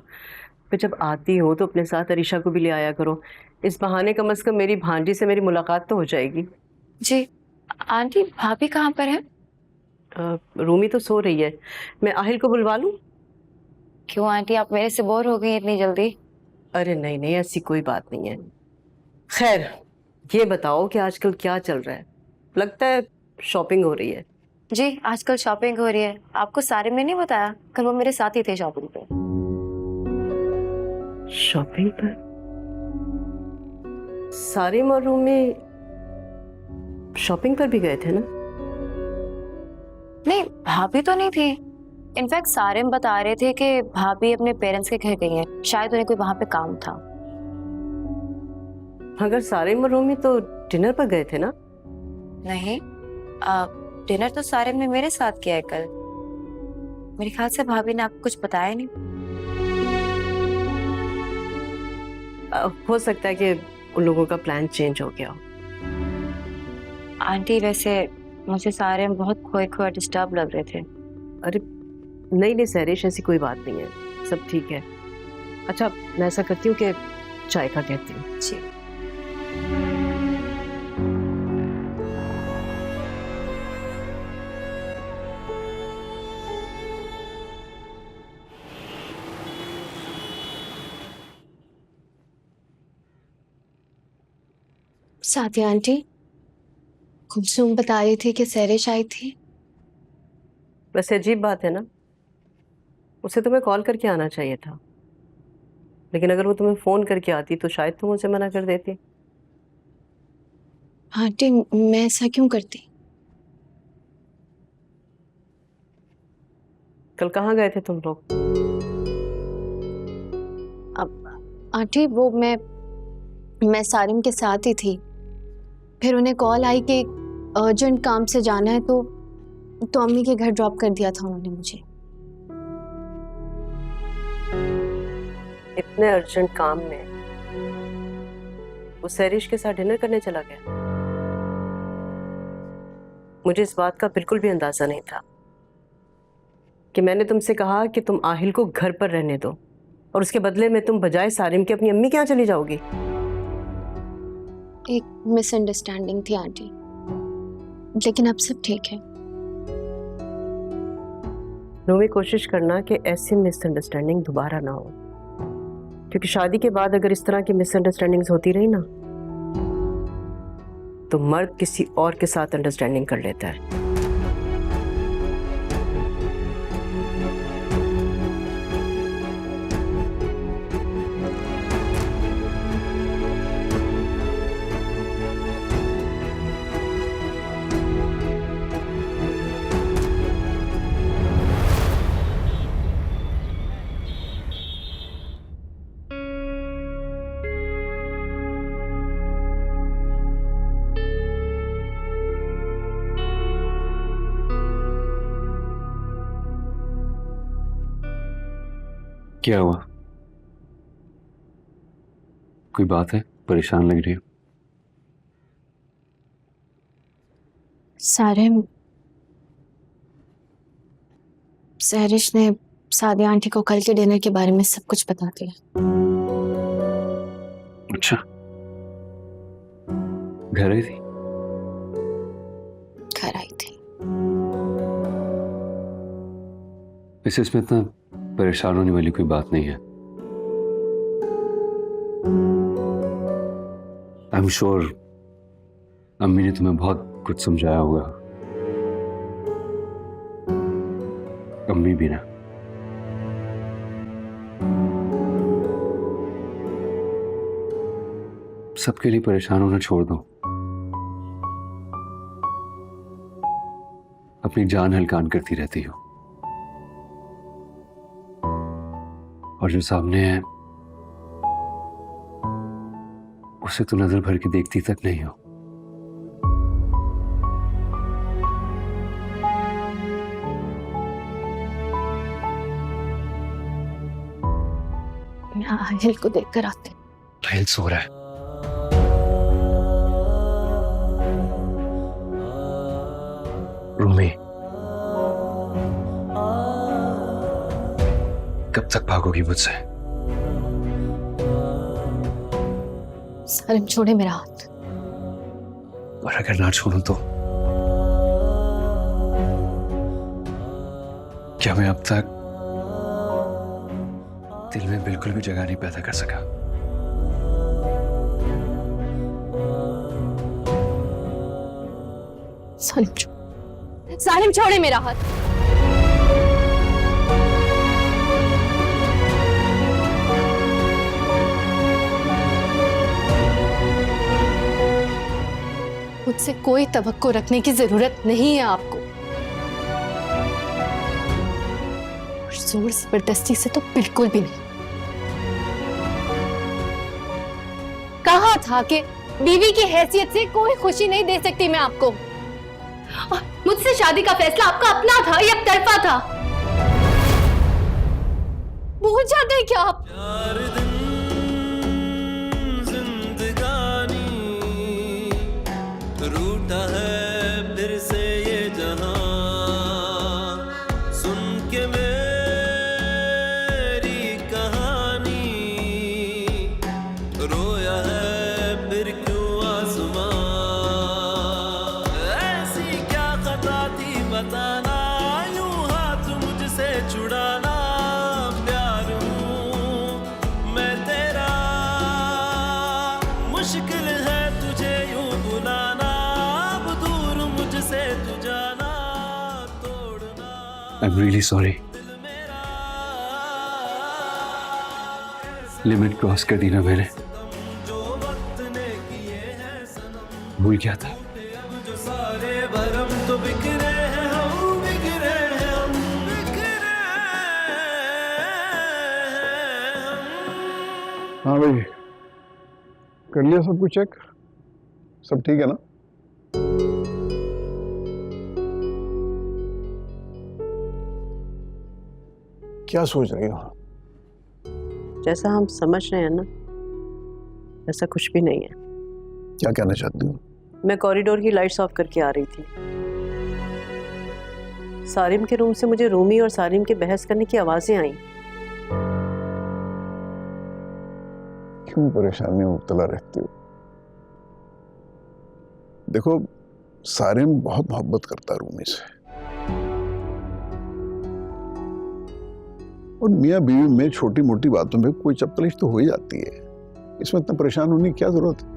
फिर जब आती हो तो अपने साथ अरीशा को भी ले आया करो। इस बहाने कम से कम मेरी भांजी से मेरी मुलाकात तो हो जाएगी। जी आंटी, भाभी कहाँ पर है? रूमी तो सो रही है। मैं आहिल को बुलवा लूँ? क्यों आंटी, आप मेरे से बोर हो गई इतनी जल्दी? अरे नहीं नहीं, ऐसी कोई बात नहीं है। खैर ये बताओ कि आजकल क्या चल रहा है? लगता है शॉपिंग हो रही है। जी आजकल शॉपिंग हो रही है। आपको सारिम ने नहीं बताया? कल वो मेरे साथ ही थे शॉपिंग पे। शॉपिंग पर? सारिम और रूमी शॉपिंग पर भी गए थे ना? नहीं, भाभी तो नहीं थी। इनफैक्ट सारिम बता रहे थे कि भाभी अपने पेरेंट्स के घर गई हैं, शायद उन्हें कोई वहां पे काम था। मगर सारिम और रूमी तो डिनर पर गए थे ना? नहीं, डिनर तो सारिम ने मेरे साथ किया है कल। मेरे ख्याल से भाभी ने आपको कुछ बताया नहीं। हो सकता है कि उन लोगों का प्लान चेंज हो गया हो। आंटी वैसे मुझे सारिम बहुत खोए खोए डिस्टर्ब लग रहे थे। अरे नहीं नहीं सहरिश, ऐसी कोई बात नहीं है, सब ठीक है। अच्छा मैं ऐसा करती हूँ कि चाय का कहती हूँ। जी साथिया आंटी, कुलसुम बता रही थी कि सैरिश आई थी। वैसे अजीब बात है ना, उसे तुम्हें कॉल करके आना चाहिए था, लेकिन अगर वो तुम्हें फोन करके आती तो शायद तुम उसे मना कर देती। आंटी मैं ऐसा क्यों करती? कल कहाँ गए थे तुम लोग? अब आंटी वो मैं सारिम के साथ ही थी, फिर उन्हें कॉल आई कि अर्जेंट काम से जाना है तो अम्मी के घर ड्रॉप कर दिया था उन्होंने मुझे। इतने अर्जेंट काम में वो सैरिश के साथ डिनर करने चला गया? मुझे इस बात का बिल्कुल भी अंदाजा नहीं था कि मैंने तुमसे कहा कि तुम आहिल को घर पर रहने दो और उसके बदले में तुम बजाय सारिम के अपनी अम्मी के यहाँ चली जाओगी। एक मिसअंडरस्टैंडिंग थी आंटी, लेकिन अब सब ठीक है। रूमी कोशिश करना कि ऐसी मिसअंडरस्टैंडिंग दोबारा ना हो, क्योंकि शादी के बाद अगर इस तरह की मिसअंडरस्टैंडिंग्स होती रही ना तो मर्द किसी और के साथ अंडरस्टैंडिंग कर लेता है। क्या हुआ? कोई बात है? परेशान लग रही हो। सारिम, सहरिश ने सादिया आंटी को कल के डिनर के बारे में सब कुछ बता दिया। अच्छा, घर आई थी? घर आई थी। वैसे इसमें इतना परेशान होने वाली कोई बात नहीं है। आई एम श्योर अम्मी ने तुम्हें बहुत कुछ समझाया होगा। अम्मी भी ना। सबके लिए परेशान होना छोड़ दो। अपनी जान हल्कान करती रहती हो, और जो सामने है उसे तो नजर भर के देखती तक नहीं हो। मैं आहिल को देखकर आती हूँ। आहिल सो रहा है। रूमी, कब तक भागोगी मुझसे? सारिम, छोड़े मेरा हाथ। और अगर ना छोड़ूं तो? क्या मैं अब तक दिल में बिल्कुल भी जगह नहीं पैदा कर सका? सारिम, छोड़े मेरा हाथ। मुझसे कोई तवक्को रखने की जरूरत नहीं है आपको। और जोर जबरदस्ती से तो बिल्कुल भी नहीं। कहा था कि बीवी की हैसियत से कोई खुशी नहीं दे सकती मैं आपको। और मुझसे शादी का फैसला आपका अपना था या एकतरफा था? भूल जाते हैं क्या आप? रूठा है फिर से ये जहां, सुन के मेरी कहानी, रोया है फिर क्यों आसमां, ऐसी क्या खता थी बताना, यूं हाथ मुझसे छुड़ाना, प्यार हूं मैं तेरा, मुश्किल है तुझे यूं बुलाना, I'm really sorry. Limit cross कर दी ना मैंने। भूल गया था। हाँ भाई, कर लिया सब कुछ चेक? सब ठीक है ना? क्या सोच रही हो? जैसा हम समझ रहे हैं ना, ऐसा कुछ भी नहीं है। क्या कहना चाहती हो? मैं कॉरिडोर की लाइट्स ऑफ करके आ रही थी। सारिम के रूम से मुझे रूमी और सारिम के बहस करने की आवाजें आई। क्यों परेशानी में मुब्तला रहती हो? देखो, सारिम बहुत मोहब्बत करता है रूमी से, और मियाँ बीवी में छोटी मोटी बातों में कोई चपकलिश तो हो ही जाती है। इसमें इतना परेशान होने की क्या जरूरत है?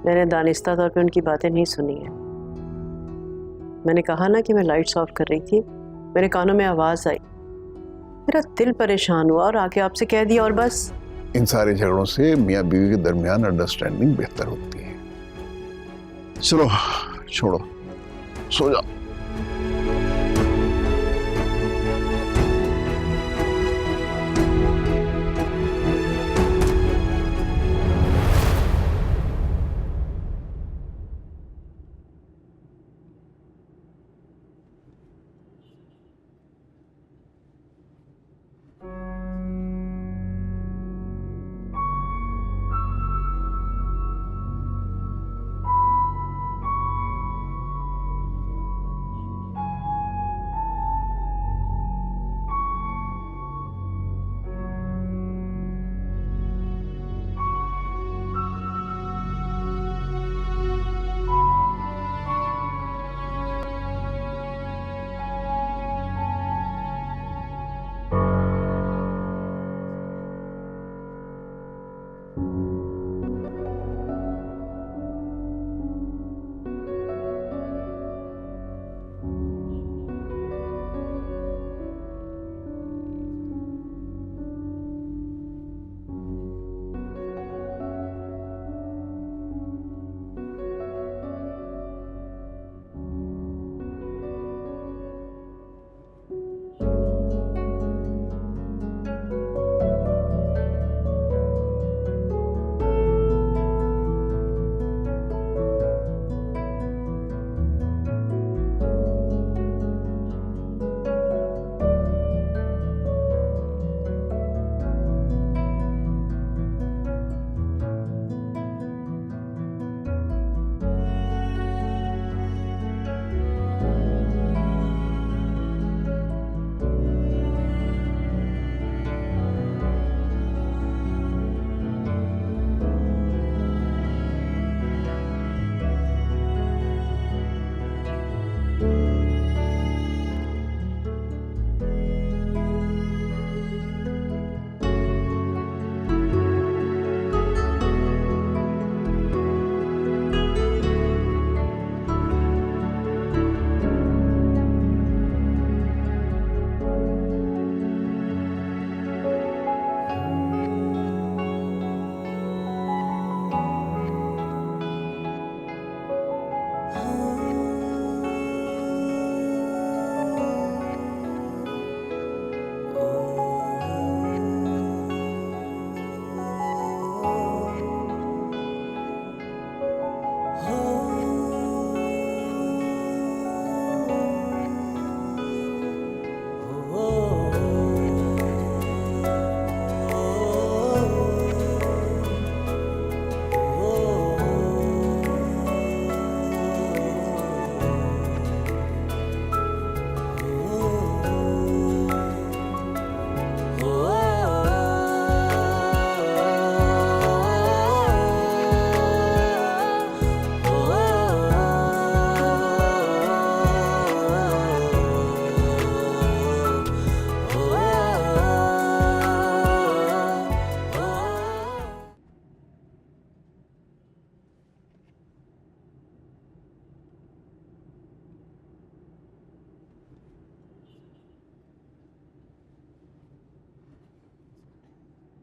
मैंने दानिस्ता तौर पे उनकी बातें नहीं सुनी है। मैंने कहा ना कि मैं लाइट्स ऑफ कर रही थी, मेरे कानों में आवाज आई, मेरा दिल परेशान हुआ और आके आपसे कह दिया, और बस। इन सारे झगड़ों से मियाँ बीवी के दरमियान अंडरस्टैंडिंग बेहतर होती है। चलो छोड़ो, सो जाओ।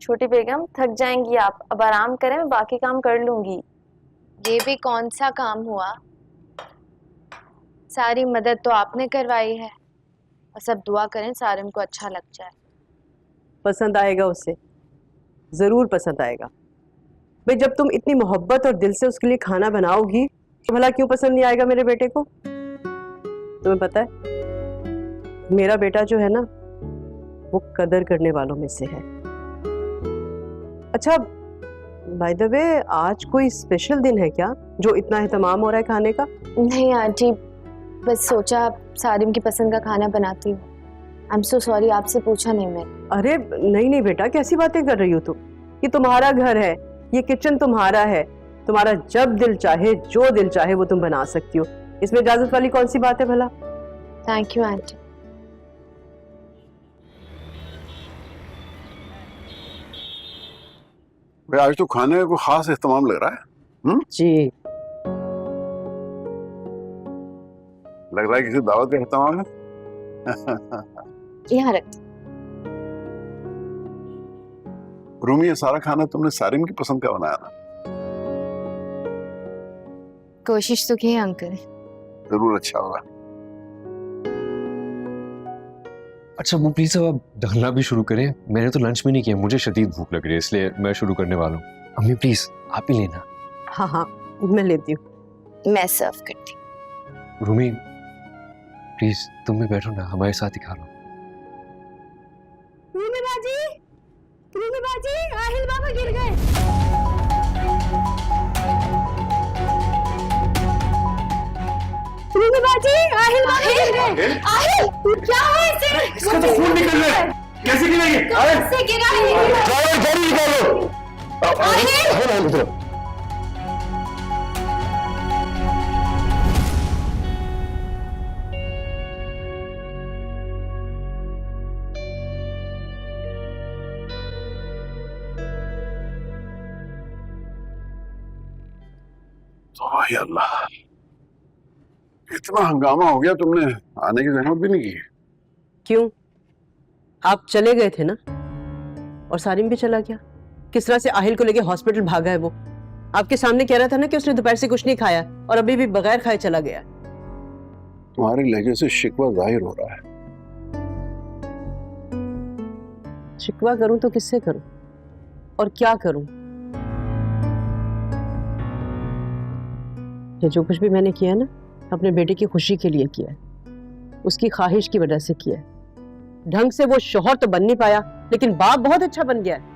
छोटी बेगम थक जाएंगी आप, अब आराम करें, मैं बाकी काम कर लूंगी। ये भी कौन सा काम हुआ? सारी मदद तो आपने करवाई है, और सब दुआ करें सारिम को अच्छा लग जाए। पसंद आएगा उसे, जरूर पसंद आएगा। भाई जब तुम इतनी मोहब्बत और दिल से उसके लिए खाना बनाओगी तो भला क्यों पसंद नहीं आएगा मेरे बेटे को? तुम्हें पता है मेरा बेटा जो है ना वो कदर करने वालों में से है। अच्छा बाय द वे आज कोई स्पेशल दिन है क्या जो इतना एहतमाम हो रहा है खाने का? नहीं आंटी, बस सोचा सारिम की पसंद का खाना बनाती हूँ। आई एम सो सॉरी, आपसे पूछा नहीं मैंने। अरे नहीं नहीं बेटा, कैसी बातें कर रही हो तुम? ये तुम्हारा घर है, ये किचन तुम्हारा है, तुम्हारा जब दिल चाहे जो दिल चाहे वो तुम बना सकती हो। इसमें इजाजत वाली कौन सी बात है भला? Thank you aunty. भाई आज तो खाने को खास एहतमाम लग रहा है। जी लग रहा है किसी दावत का एहतमाम है। यहाँ रख। रूमी, ये सारा खाना तुमने सारिम की पसंद का बनाया ना? कोशिश तो की है अंकल। जरूर अच्छा होगा। अच्छा वो प्लीज अब डालना भी शुरू करें। मैंने तो लंच भी नहीं किया, मुझे शदीद भूख लग रही है, इसलिए मैं शुरू करने वाला हूँ। अम्मी प्लीज आप ही लेना। हाँ हाँ मैं लेती हूँ। मैं सर्व करती। रूमी प्लीज तुम भी बैठो ना, हमारे साथ ही खा लो। रूमी बाजी, आहिल बाबा गिर गए। रूमी बाजी, आहिल बाबा गिर गए। आहिल क्या हुआ इसे? इसका तो खून निकल रहा है, कैसे गिरेंगे? कहाँ से गिरा है? जल्दी निकालो। आहिल ओह अल्लाह, इतना हंगामा हो गया, तुमने आने की जहमत भी नहीं की। क्यों? आप चले गए थे ना, और सारिम भी चला गया। किस तरह से आहिल को लेके हॉस्पिटल भागा है वो। आपके सामने कह रहा था ना कि उसने दोपहर से कुछ नहीं खाया और अभी भी बगैर खाए चला गया। तुम्हारे लहजे से शिकवा जाहिर हो रहा है। शिकवा करूं तो किससे करूं और क्या करूं? ये जो कुछ भी मैंने किया है ना, अपने बेटे की खुशी के लिए किया है, उसकी ख्वाहिश की वजह से किया है। ढंग से वो शोहर तो बन नहीं पाया, लेकिन बाप बहुत अच्छा बन गया है।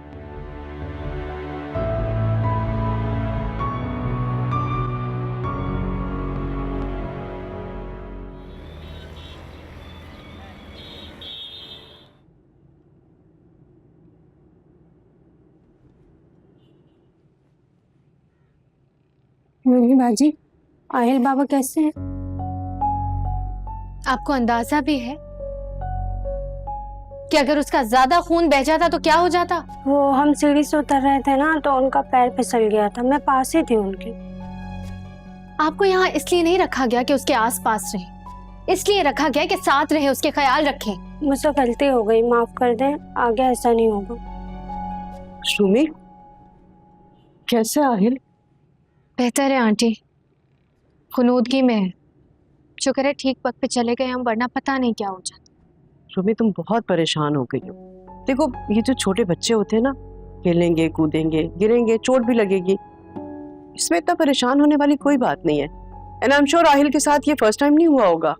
रूमी बाजी, आहिल बाबा कैसे हैं? आपको अंदाजा भी है कि अगर उसका ज्यादा खून बह जाता तो क्या हो जाता? वो हम सीढ़ी से उतर रहे थे ना, तो उनका पैर फिसल गया था, मैं पास ही थी उनके। आपको यहाँ इसलिए नहीं रखा गया कि उसके आस पास रहे, इसलिए रखा गया कि साथ रहे, उसके ख्याल रखें। मुझसे गलती हो गई, माफ कर दें, आगे ऐसा नहीं होगा। सुमी, कैसे आहिल? बेहतर है आंटी, खुनूदगी में है। शुक्र है ठीक वक्त पे चले गए हम, वरना पता नहीं क्या हो जाता। सुमी तुम बहुत परेशान हो गई हो। देखो ये जो छोटे बच्चे होते हैं ना, खेलेंगे कूदेंगे गिरेंगे, चोट भी लगेगी, इसमें इतना परेशान होने वाली कोई बात नहीं है। And I am sure Aahil के साथ ये फर्स्ट टाइम नहीं हुआ होगा।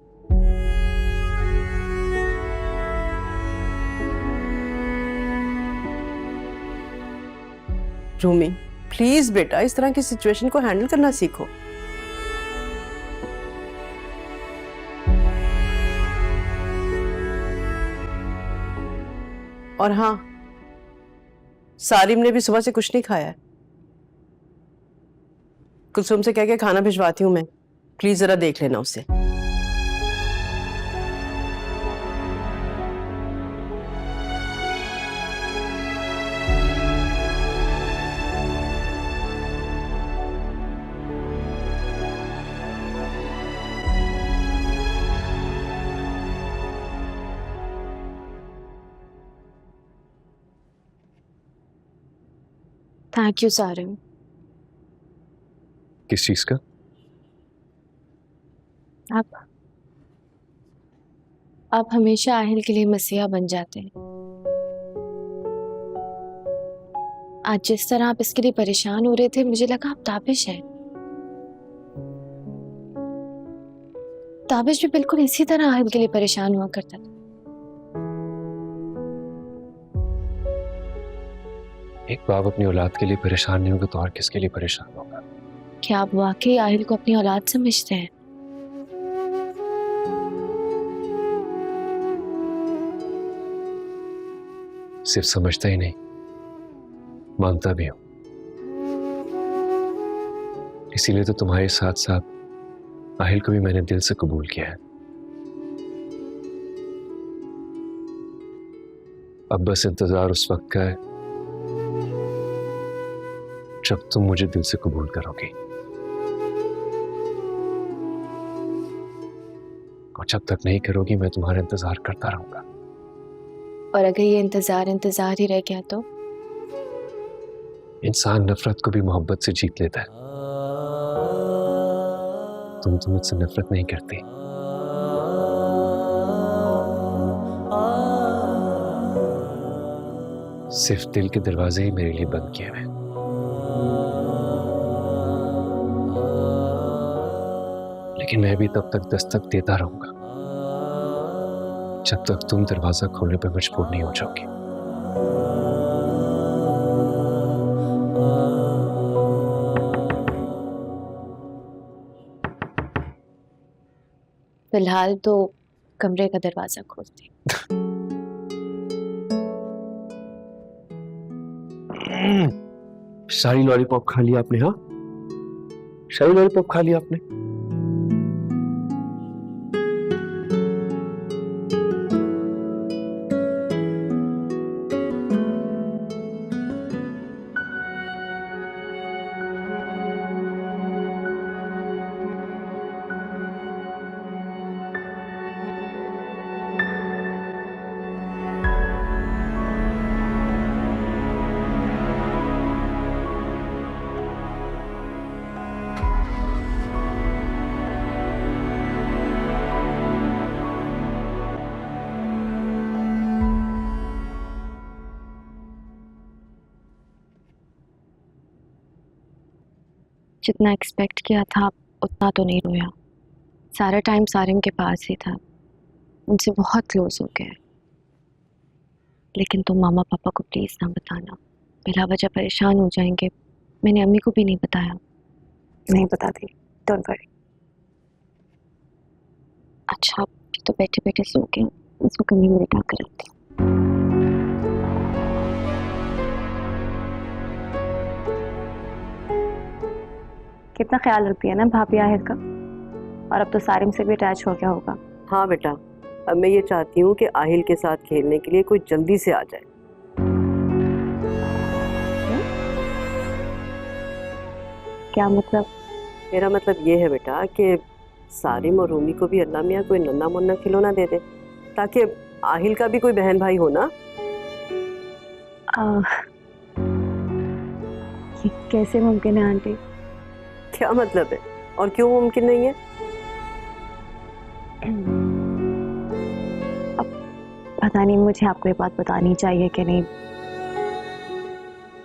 रूमी प्लीज बेटा, इस तरह की सिचुएशन को हैंडल करना सीखो। और हाँ, सारिम ने भी सुबह से कुछ नहीं खाया है। कुलसुम से कह के खाना भिजवाती हूँ मैं, प्लीज जरा देख लेना उसे। Thank you Sarim. किस चीज का? आप हमेशा आहिल के लिए मसीहा बन जाते हैं। आज जिस तरह आप इसके लिए परेशान हो रहे थे, मुझे लगा आप ताबिश हैं। ताबिश भी बिल्कुल इसी तरह आहिल के लिए परेशान हुआ करता था। एक बाप अपनी औलाद के लिए परेशान नहीं होगा तो और किसके लिए परेशान होगा? क्या आप वाकई आहिल को अपनी औलाद समझते हैं? सिर्फ समझता ही नहीं, मानता भी हूं। इसीलिए तो तुम्हारे साथ साथ आहिल को भी मैंने दिल से कबूल किया है। अब बस इंतजार उस वक्त का है जब तुम मुझे दिल से कबूल करोगी, और जब तक नहीं करोगी मैं तुम्हारा इंतजार करता रहूंगा। और अगर ये इंतजार ही रह गया तो? इंसान नफरत को भी मोहब्बत से जीत लेता है। तुम तो मुझसे नफरत नहीं करती। सिर्फ दिल के दरवाजे ही मेरे लिए बंद किए हुए। लेकिन मैं भी तब तक दस्तक देता रहूंगा जब तक तुम दरवाजा खोलने पर मजबूर नहीं हो जाओगी। फिलहाल तो कमरे का दरवाजा खोलती। सारी लॉलीपॉप खा लिया आपने? हाँ, सारी लॉलीपॉप खा लिया आपने? जितना एक्सपेक्ट किया था उतना तो नहीं रोया। सारा टाइम सारिम के पास ही था, उनसे बहुत क्लोज हो गए। लेकिन तुम मामा पापा को प्लीज ना बताना, बिला वजह परेशान हो जाएंगे। मैंने अम्मी को भी नहीं बताया। नहीं बताती, डोंट वरी। अच्छा, तो बैठे बैठे सो के इसको कमी में बिठा कर रखती। कितना ख्याल रखती है ना भाभी आहिर का, और अब तो सारिम से भी अटैच हो गया होगा। हाँ बेटा, अब मैं ये चाहती हूँ कि आहिल के साथ खेलने के लिए कोई जल्दी से आ जाए। क्या मतलब? मेरा मतलब ये है बेटा कि सारिम और रूमी को भी अल्लाह मियाँ कोई नन्ना मुन्ना खिलौना दे दे, ताकि आहिल का भी कोई बहन भाई हो ना। ये कैसे मुमकिन है आंटी? क्या मतलब है, और क्यों मुमकिन नहीं है? अब पता नहीं मुझे आपको ये बात बतानी चाहिए कि नहीं,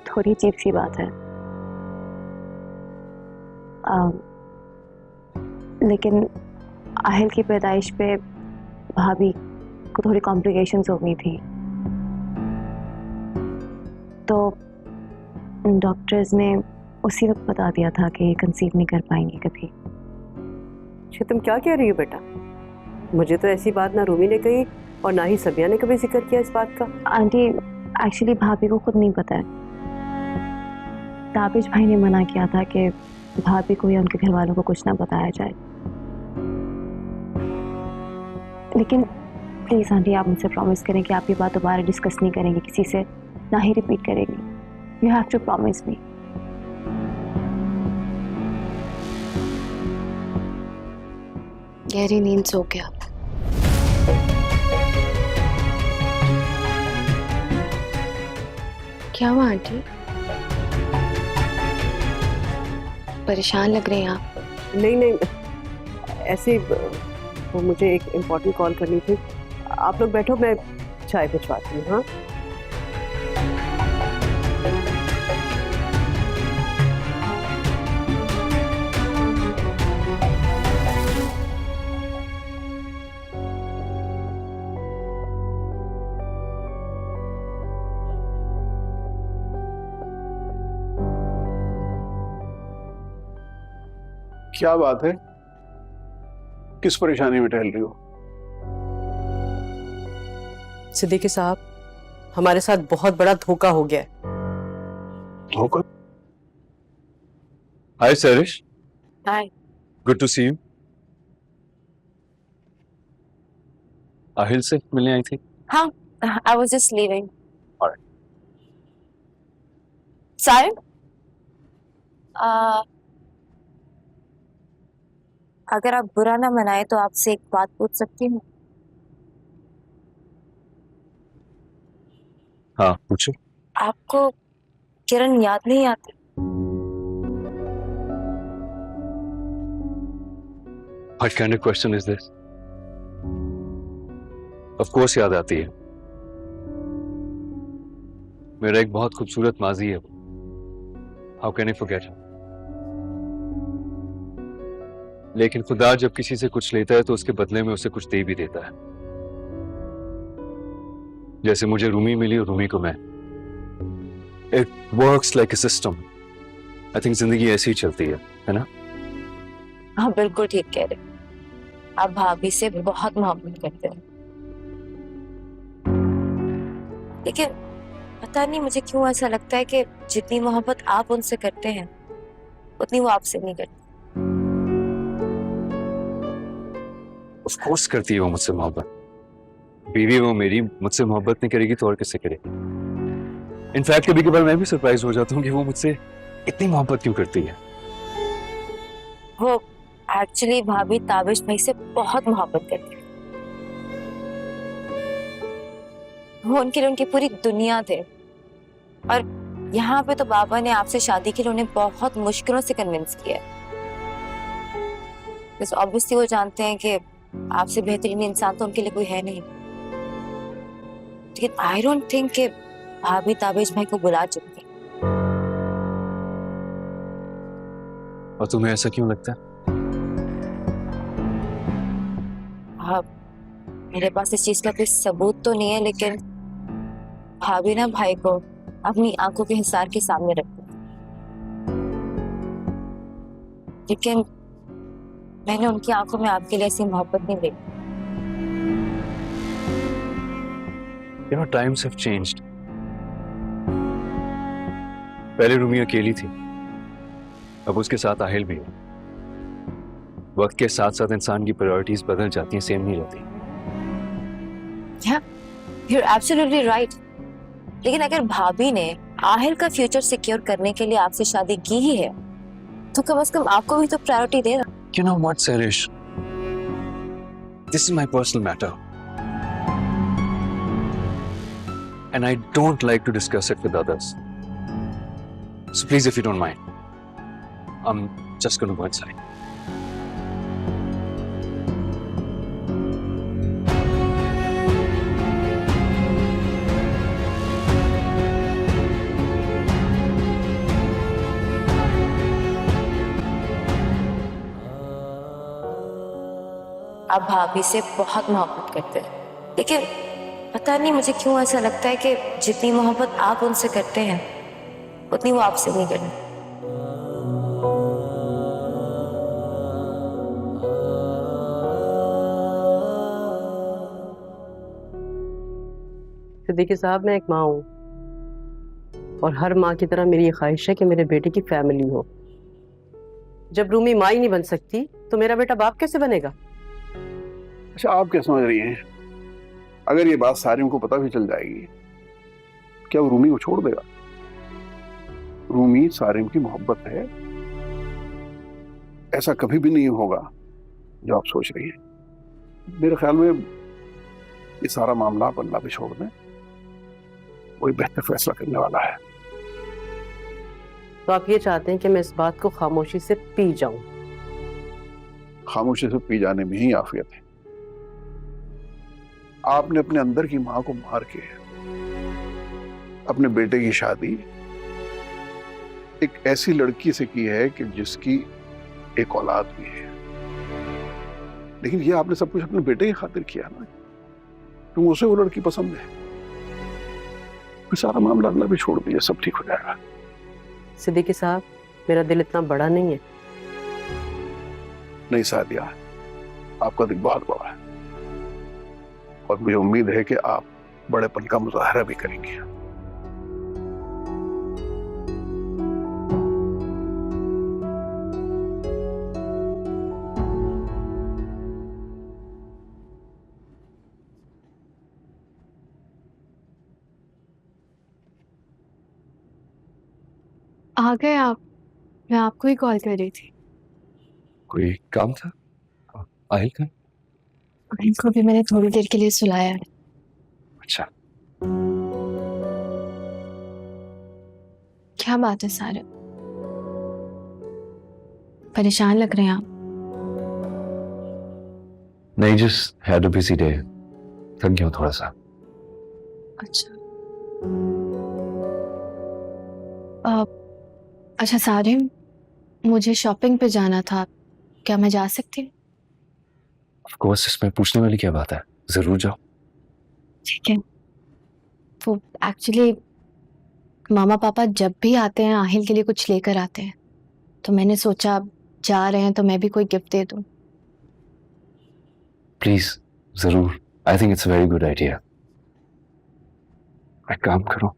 थोड़ी अजीब सी बात है। लेकिन आहिल की पैदाइश पे भाभी को थोड़ी कॉम्प्लिकेशंस हो गई थी, तो डॉक्टर्स ने उसी वक्त बता दिया था कि कंसीव नहीं कर पाएंगे कभी। अच्छा, तुम क्या कह रही हो बेटा? मुझे तो ऐसी बात ना रूमी ने कही और ना ही सबिया ने कभी जिक्र किया इस बात का। आंटी, एक्चुअली भाभी को खुद नहीं पता है। ताबिश भाई ने मना किया था कि भाभी को या उनके घर वालों को कुछ ना बताया जाए। लेकिन प्लीज आंटी, आप मुझसे प्रॉमिस करें कि आप ये बात दोबारा डिस्कस नहीं करेंगे किसी से, ना ही रिपीट करेंगे। You have to promise me. गहरी नींद सो गया। क्या हुआ आंटी? परेशान लग रहे हैं आप। नहीं नहीं, ऐसे वो मुझे एक इम्पोर्टेंट कॉल करनी थी। आप लोग बैठो, मैं चाय भिजवाती हूँ। हाँ, क्या बात है, किस परेशानी में टहल रही हो? सिद्दीकी साहब, हमारे साथ बहुत बड़ा धोखा हो गया है। धोखा? Hi Sarish. Hi. Good to see you. Aahil से मिलने आई थी? हाँ, I was just leaving. Alright. Sahib, अगर आप बुरा ना मनाए तो आपसे एक बात पूछ सकती हूँ? हाँ पूछो। आपको किरण याद नहीं आती? What kind of question is this? Of course याद आती है। मेरा एक बहुत खूबसूरत माजी है। How can I forget? लेकिन खुदा जब किसी से कुछ लेता है तो उसके बदले में उसे कुछ दे भी देता है। जैसे मुझे रूमी मिली और रूमी को मैं। It works like a system. I think जिंदगी ऐसी ही चलती है ना? हाँ बिल्कुल ठीक कह रहे। आप भाभी से बहुत मोहब्बत करते हैं, लेकिन पता नहीं मुझे क्यों ऐसा लगता है कि जितनी मोहब्बत आप उनसे करते हैं उतनी वो आपसे नहीं करती। Of course करती है वो मुझसे मोहब्बत। बीवी वो मेरी, मुझसे मोहब्बत नहीं करेगी तो और किससे करेगी? इनफैक्ट कभी कभार मैं भी सरप्राइज हो जाता हूँ कि वो मुझसे इतनी मोहब्बत क्यों करती है। वो एक्चुअली भाभी ताबिश भाई से बहुत मोहब्बत करती है। वो उनके लिए उनकी पूरी दुनिया थे, और यहाँ पे तो बाबा ने आपसे शादी के लिए उन्हें बहुत मुश्किलों से कन्विंस किया है। ऑब्वियसली वो जानते हैं कि आपसे बेहतरीन इंसान तो उनके लिए कोई है नहीं, लेकिन आई डोंट थिंक कि भाभी ताबिश भाई को बुला चुकी। और तुम्हें ऐसा क्यों लगता है? हाँ, मेरे पास इस चीज का कोई सबूत तो नहीं है, लेकिन भाभी ना भाई को अपनी आंखों के हिसार के सामने रखती है। लेकिन मैंने उनकी आंखों में आपके लिए ऐसी मोहब्बत नहीं देखी। You know, times have changed. पहले रूमी अकेली थी, अब उसके साथ आहिल भी है। वक्त के साथ साथ इंसान की प्रायोरिटीज बदल जाती हैं, सेम नहीं रहती। Yeah, you're absolutely right. लेकिन अगर भाभी ने आहिल का फ्यूचर सिक्योर करने के लिए आपसे शादी की ही है, तो कम से कम आपको भी तो प्रायोरिटी देना। You know what, Sarish? This is my personal matter. And I don't like to discuss it with others. So please, if you don't mind, I'm just going to go inside. आप भाभी से बहुत मोहब्बत करते हैं, लेकिन पता नहीं मुझे क्यों ऐसा लगता है कि जितनी मोहब्बत आप उनसे करते हैं उतनी वो आपसे नहीं करती। सिद्दीकी साहब, मैं एक माँ हूँ, और हर माँ की तरह मेरी ये ख्वाहिश है कि मेरे बेटे की फैमिली हो। जब रूमी माँ ही नहीं बन सकती तो मेरा बेटा बाप कैसे बनेगा? अच्छा, आप क्या समझ रही हैं? अगर ये बात सारिम को पता भी चल जाएगी, क्या वो रूमी को छोड़ देगा? रूमी सारिम की मोहब्बत है, ऐसा कभी भी नहीं होगा जो आप सोच रही हैं। मेरे ख्याल में ये सारा मामला आप अल्लाह पे छोड़ दें, वही बेहतर फैसला करने वाला है। तो आप ये चाहते हैं कि मैं इस बात को खामोशी से पी जाऊं? खामोशी से पी जाने में ही आफियत है। आपने अपने अंदर की मां को मार के अपने बेटे की शादी एक ऐसी लड़की से की है कि जिसकी एक औलाद भी है। लेकिन ये आपने सब कुछ अपने बेटे की खातिर किया ना, तुम उसे वो लड़की पसंद है, फिर सारा मामला अल्लाह भी छोड़ दिया, सब ठीक हो जाएगा। सिद्दीकी साहब, मेरा दिल इतना बड़ा नहीं है। नहीं सादिया, आपका दिल बहुत बड़ा है और मुझे उम्मीद है कि आप बड़ेपन का मुजाहरा भी करेंगे। आ गए आप? मैं आपको ही कॉल कर रही थी। कोई काम था आहिल का? इनको भी मैंने थोड़ी देर के लिए सुलाया है। अच्छा, क्या बात है सारे, परेशान लग रहे हैं आप? नहीं, just had a busy day, थक गया हूं थोड़ा सा। अच्छा अच्छा सारे, मुझे शॉपिंग पे जाना था, क्या मैं जा सकती हूँ? ऑफ कोर्स, इसमें पूछने वाली क्या बात है, जरूर जाओ। ठीक है। वो एक्चुअली मामा पापा जब भी आते हैं आहिल के लिए कुछ लेकर आते हैं, तो मैंने सोचा अब जा रहे हैं तो मैं भी कोई गिफ्ट दे दूं। प्लीज, जरूर, I think it's a very good idea. एक काम करो,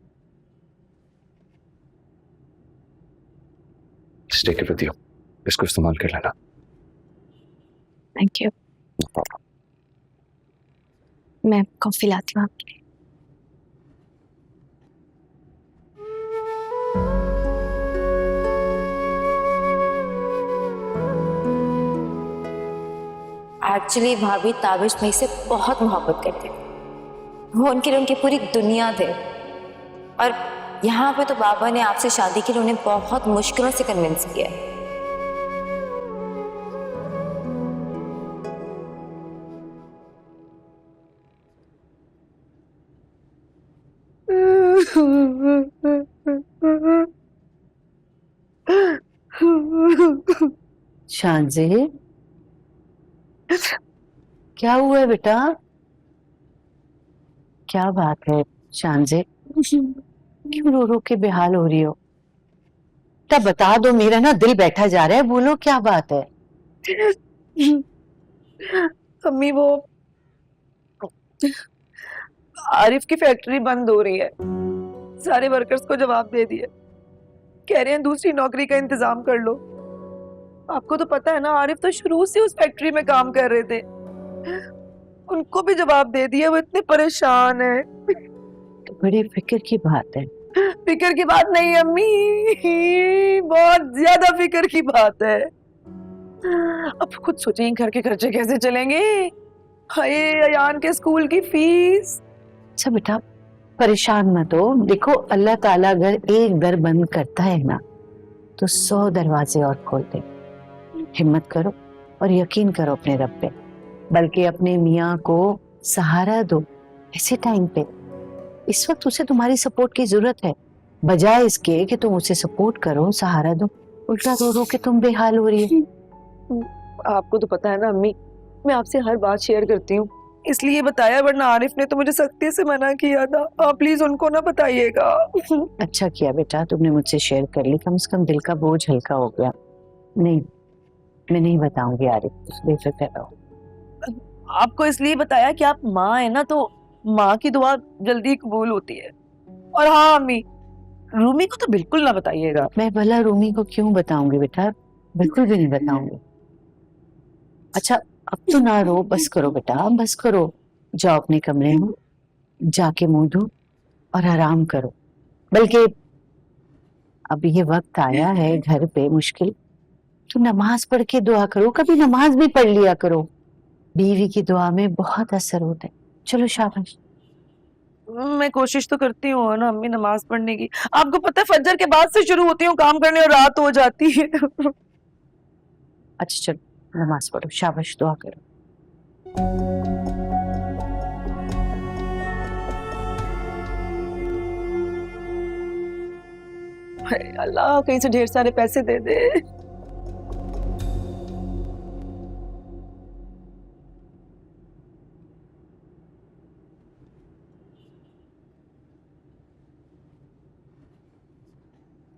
टेक इट विद यू, इसको इस्तेमाल कर लेना। Thank you. मैं कॉफी लाती हूँ आपके लिए। एक्चुअली भाभी ताबिश भाई से बहुत मोहब्बत करते थे, वो उनके लिए उनकी पूरी दुनिया थे। और यहाँ पे तो बाबा ने आपसे शादी के लिए उन्हें बहुत मुश्किलों से कन्विंस किया। शांजी, क्या हुआ है बेटा? क्या बात है शांजी, क्यों रो रो के बेहाल हो रही हो? तब बता दो, मेरा ना दिल बैठा जा रहा है, बोलो क्या बात है? अम्मी, वो आरिफ की फैक्ट्री बंद हो रही है, सारे वर्कर्स को जवाब दे दिए, कह रहे हैं दूसरी नौकरी का इंतजाम कर लो। आपको तो पता है ना, आरिफ तो शुरू से उस फैक्ट्री में काम कर रहे थे, उनको भी जवाब दे दिया। वो इतने परेशान है। तो बड़ी फिक्र की बात है। फिक्र की बात नहीं अम्मी, बहुत ज्यादा फिक्र की बात है। अब खुद सोचें घर के खर्चे कैसे चलेंगे, हाय अयान के स्कूल की फीस। अच्छा बेटा, परेशान मत हो, देखो अल्लाह ताला अगर एक दर बंद करता है ना तो 100 दरवाजे और खोलते। हिम्मत करो और यकीन करो अपने रब पे, बल्कि अपने मियाँ को सहारा दो ऐसे टाइम पे। इस वक्त उसे तुम्हारी सपोर्ट की जरूरत है, बजाय इसके कि तुम उसे सपोर्ट करो, सहारा दो, उल्टा रो रो के तुम बेहाल हो रही है। आपको तो पता है ना अम्मी, मैं आपसे हर बात शेयर करती हूँ, इसलिए बताया, वरना आरिफ ने तो मुझे सख्ती से मना किया था। आप प्लीज उनको ना बताइएगा। अच्छा किया बेटा, तुमने मुझसे शेयर कर ली, कम से कम दिल का बोझ हल्का हो गया। नहीं, मैं नहीं बताऊंगी आरिफ, बेफिक्र रहो। आपको इसलिए बताया कि आप माँ है ना, तो माँ की दुआ जल्दी कबूल होती है। और हाँ अम्मी, रूमी को तो बिल्कुल ना बताइएगा। मैं भला रूमी को क्यों बताऊंगी बेटा, बिल्कुल भी नहीं बताऊंगी। अच्छा अब तो ना रो, बस करो बेटा, बस करो, जाओ अपने कमरे में जाके मुंह धो और आराम करो। बल्कि अब ये वक्त आया है घर पे मुश्किल, तो नमाज पढ़ के दुआ करो, कभी नमाज भी पढ़ लिया करो, बीवी की दुआ में बहुत असर होता है। चलो शाबाश। मैं कोशिश तो करती हूँ ना अम्मी नमाज पढ़ने की। आपको पता है फजर के बाद से शुरू होती हूँ काम करने और रात हो जाती है। अच्छा चलो नमाज पढ़ो, शाबाश, दुआ करो। हाय अल्लाह, कहीं से ढेर सारे पैसे दे दे।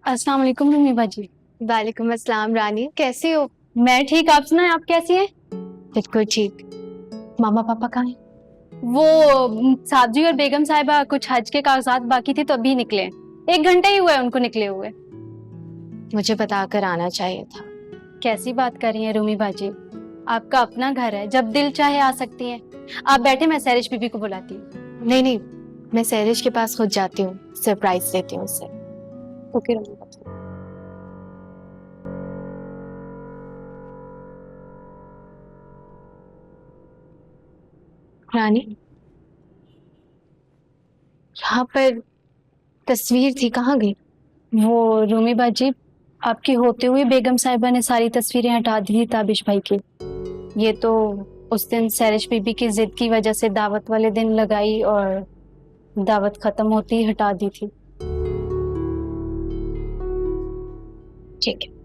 अस्सलाम वालेकुम रूमी बाजी। वालेकुम अस्सलाम रानी, कैसे हो? मैं ठीक, आप सुनाएं, आप कैसी हैं? बिल्कुल ठीक। मामा पापा कहाँ हैं? वो साहब जी और बेगम साहिबा कुछ हज के कागजात बाकी थे तो अभी निकले। 1 घंटा ही हुआ है उनको निकले हुए। मुझे बताकर आना चाहिए था। कैसी बात कर रही हैं रूमी बाजी, आपका अपना घर है, जब दिल चाहे आ सकती हैं। आप बैठे, मैं सैरिश बीबी को बुलाती हूँ। नहीं नहीं, मैं सैरिश के पास खुद जाती हूँ, सरप्राइज देती हूँ उसे। ओके रूमी बाजी। रानी, यहाँ पर तस्वीर थी, कहाँ गई? वो रूमी बाजी, आपकी होते हुए बेगम साहिबा ने सारी तस्वीरें हटा दी थी ताबिश भाई की। ये तो उस दिन सैरिश बीबी की जिद की वजह से दावत वाले दिन लगाई और दावत खत्म होती ही हटा दी थी। ठीक है।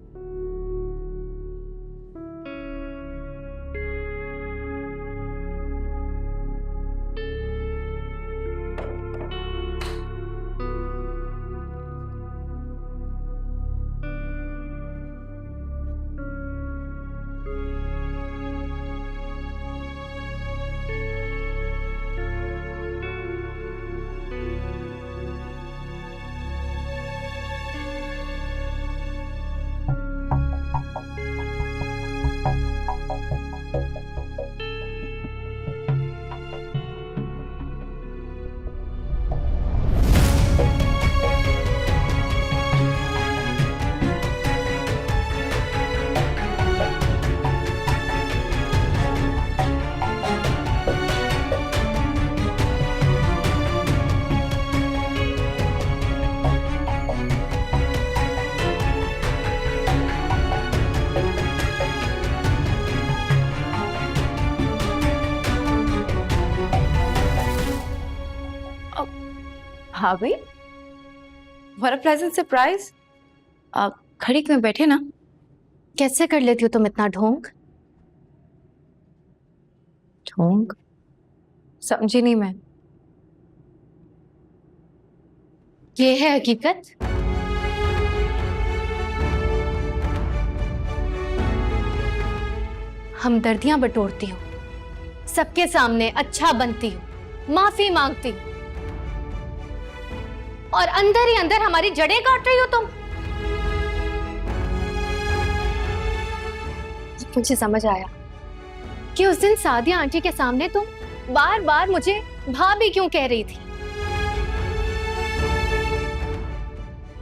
भाभी, व्हाट अ प्लेजेंट सरप्राइज। आप खड़ी में बैठे ना। कैसे कर लेती हो तुम इतना ढोंग? ढोंग समझी नहीं मैं। ये है हकीकत। हमदर्दियां बटोरती हूँ, सबके सामने अच्छा बनती हूँ, माफी मांगती हूँ, और अंदर ही अंदर हमारी जड़ें काट रही हो तुम। मुझे समझ आया कि उस दिन सादिया आंटी के सामने तुम बार बार मुझे भाभी क्यों कह रही थी,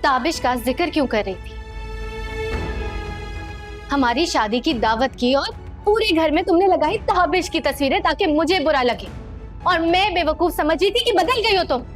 ताबिश का जिक्र क्यों कर रही थी। हमारी शादी की दावत की और पूरे घर में तुमने लगाई ताबिश की तस्वीरें ताकि मुझे बुरा लगे, और मैं बेवकूफ समझ रही थी कि बदल गई हो तुम।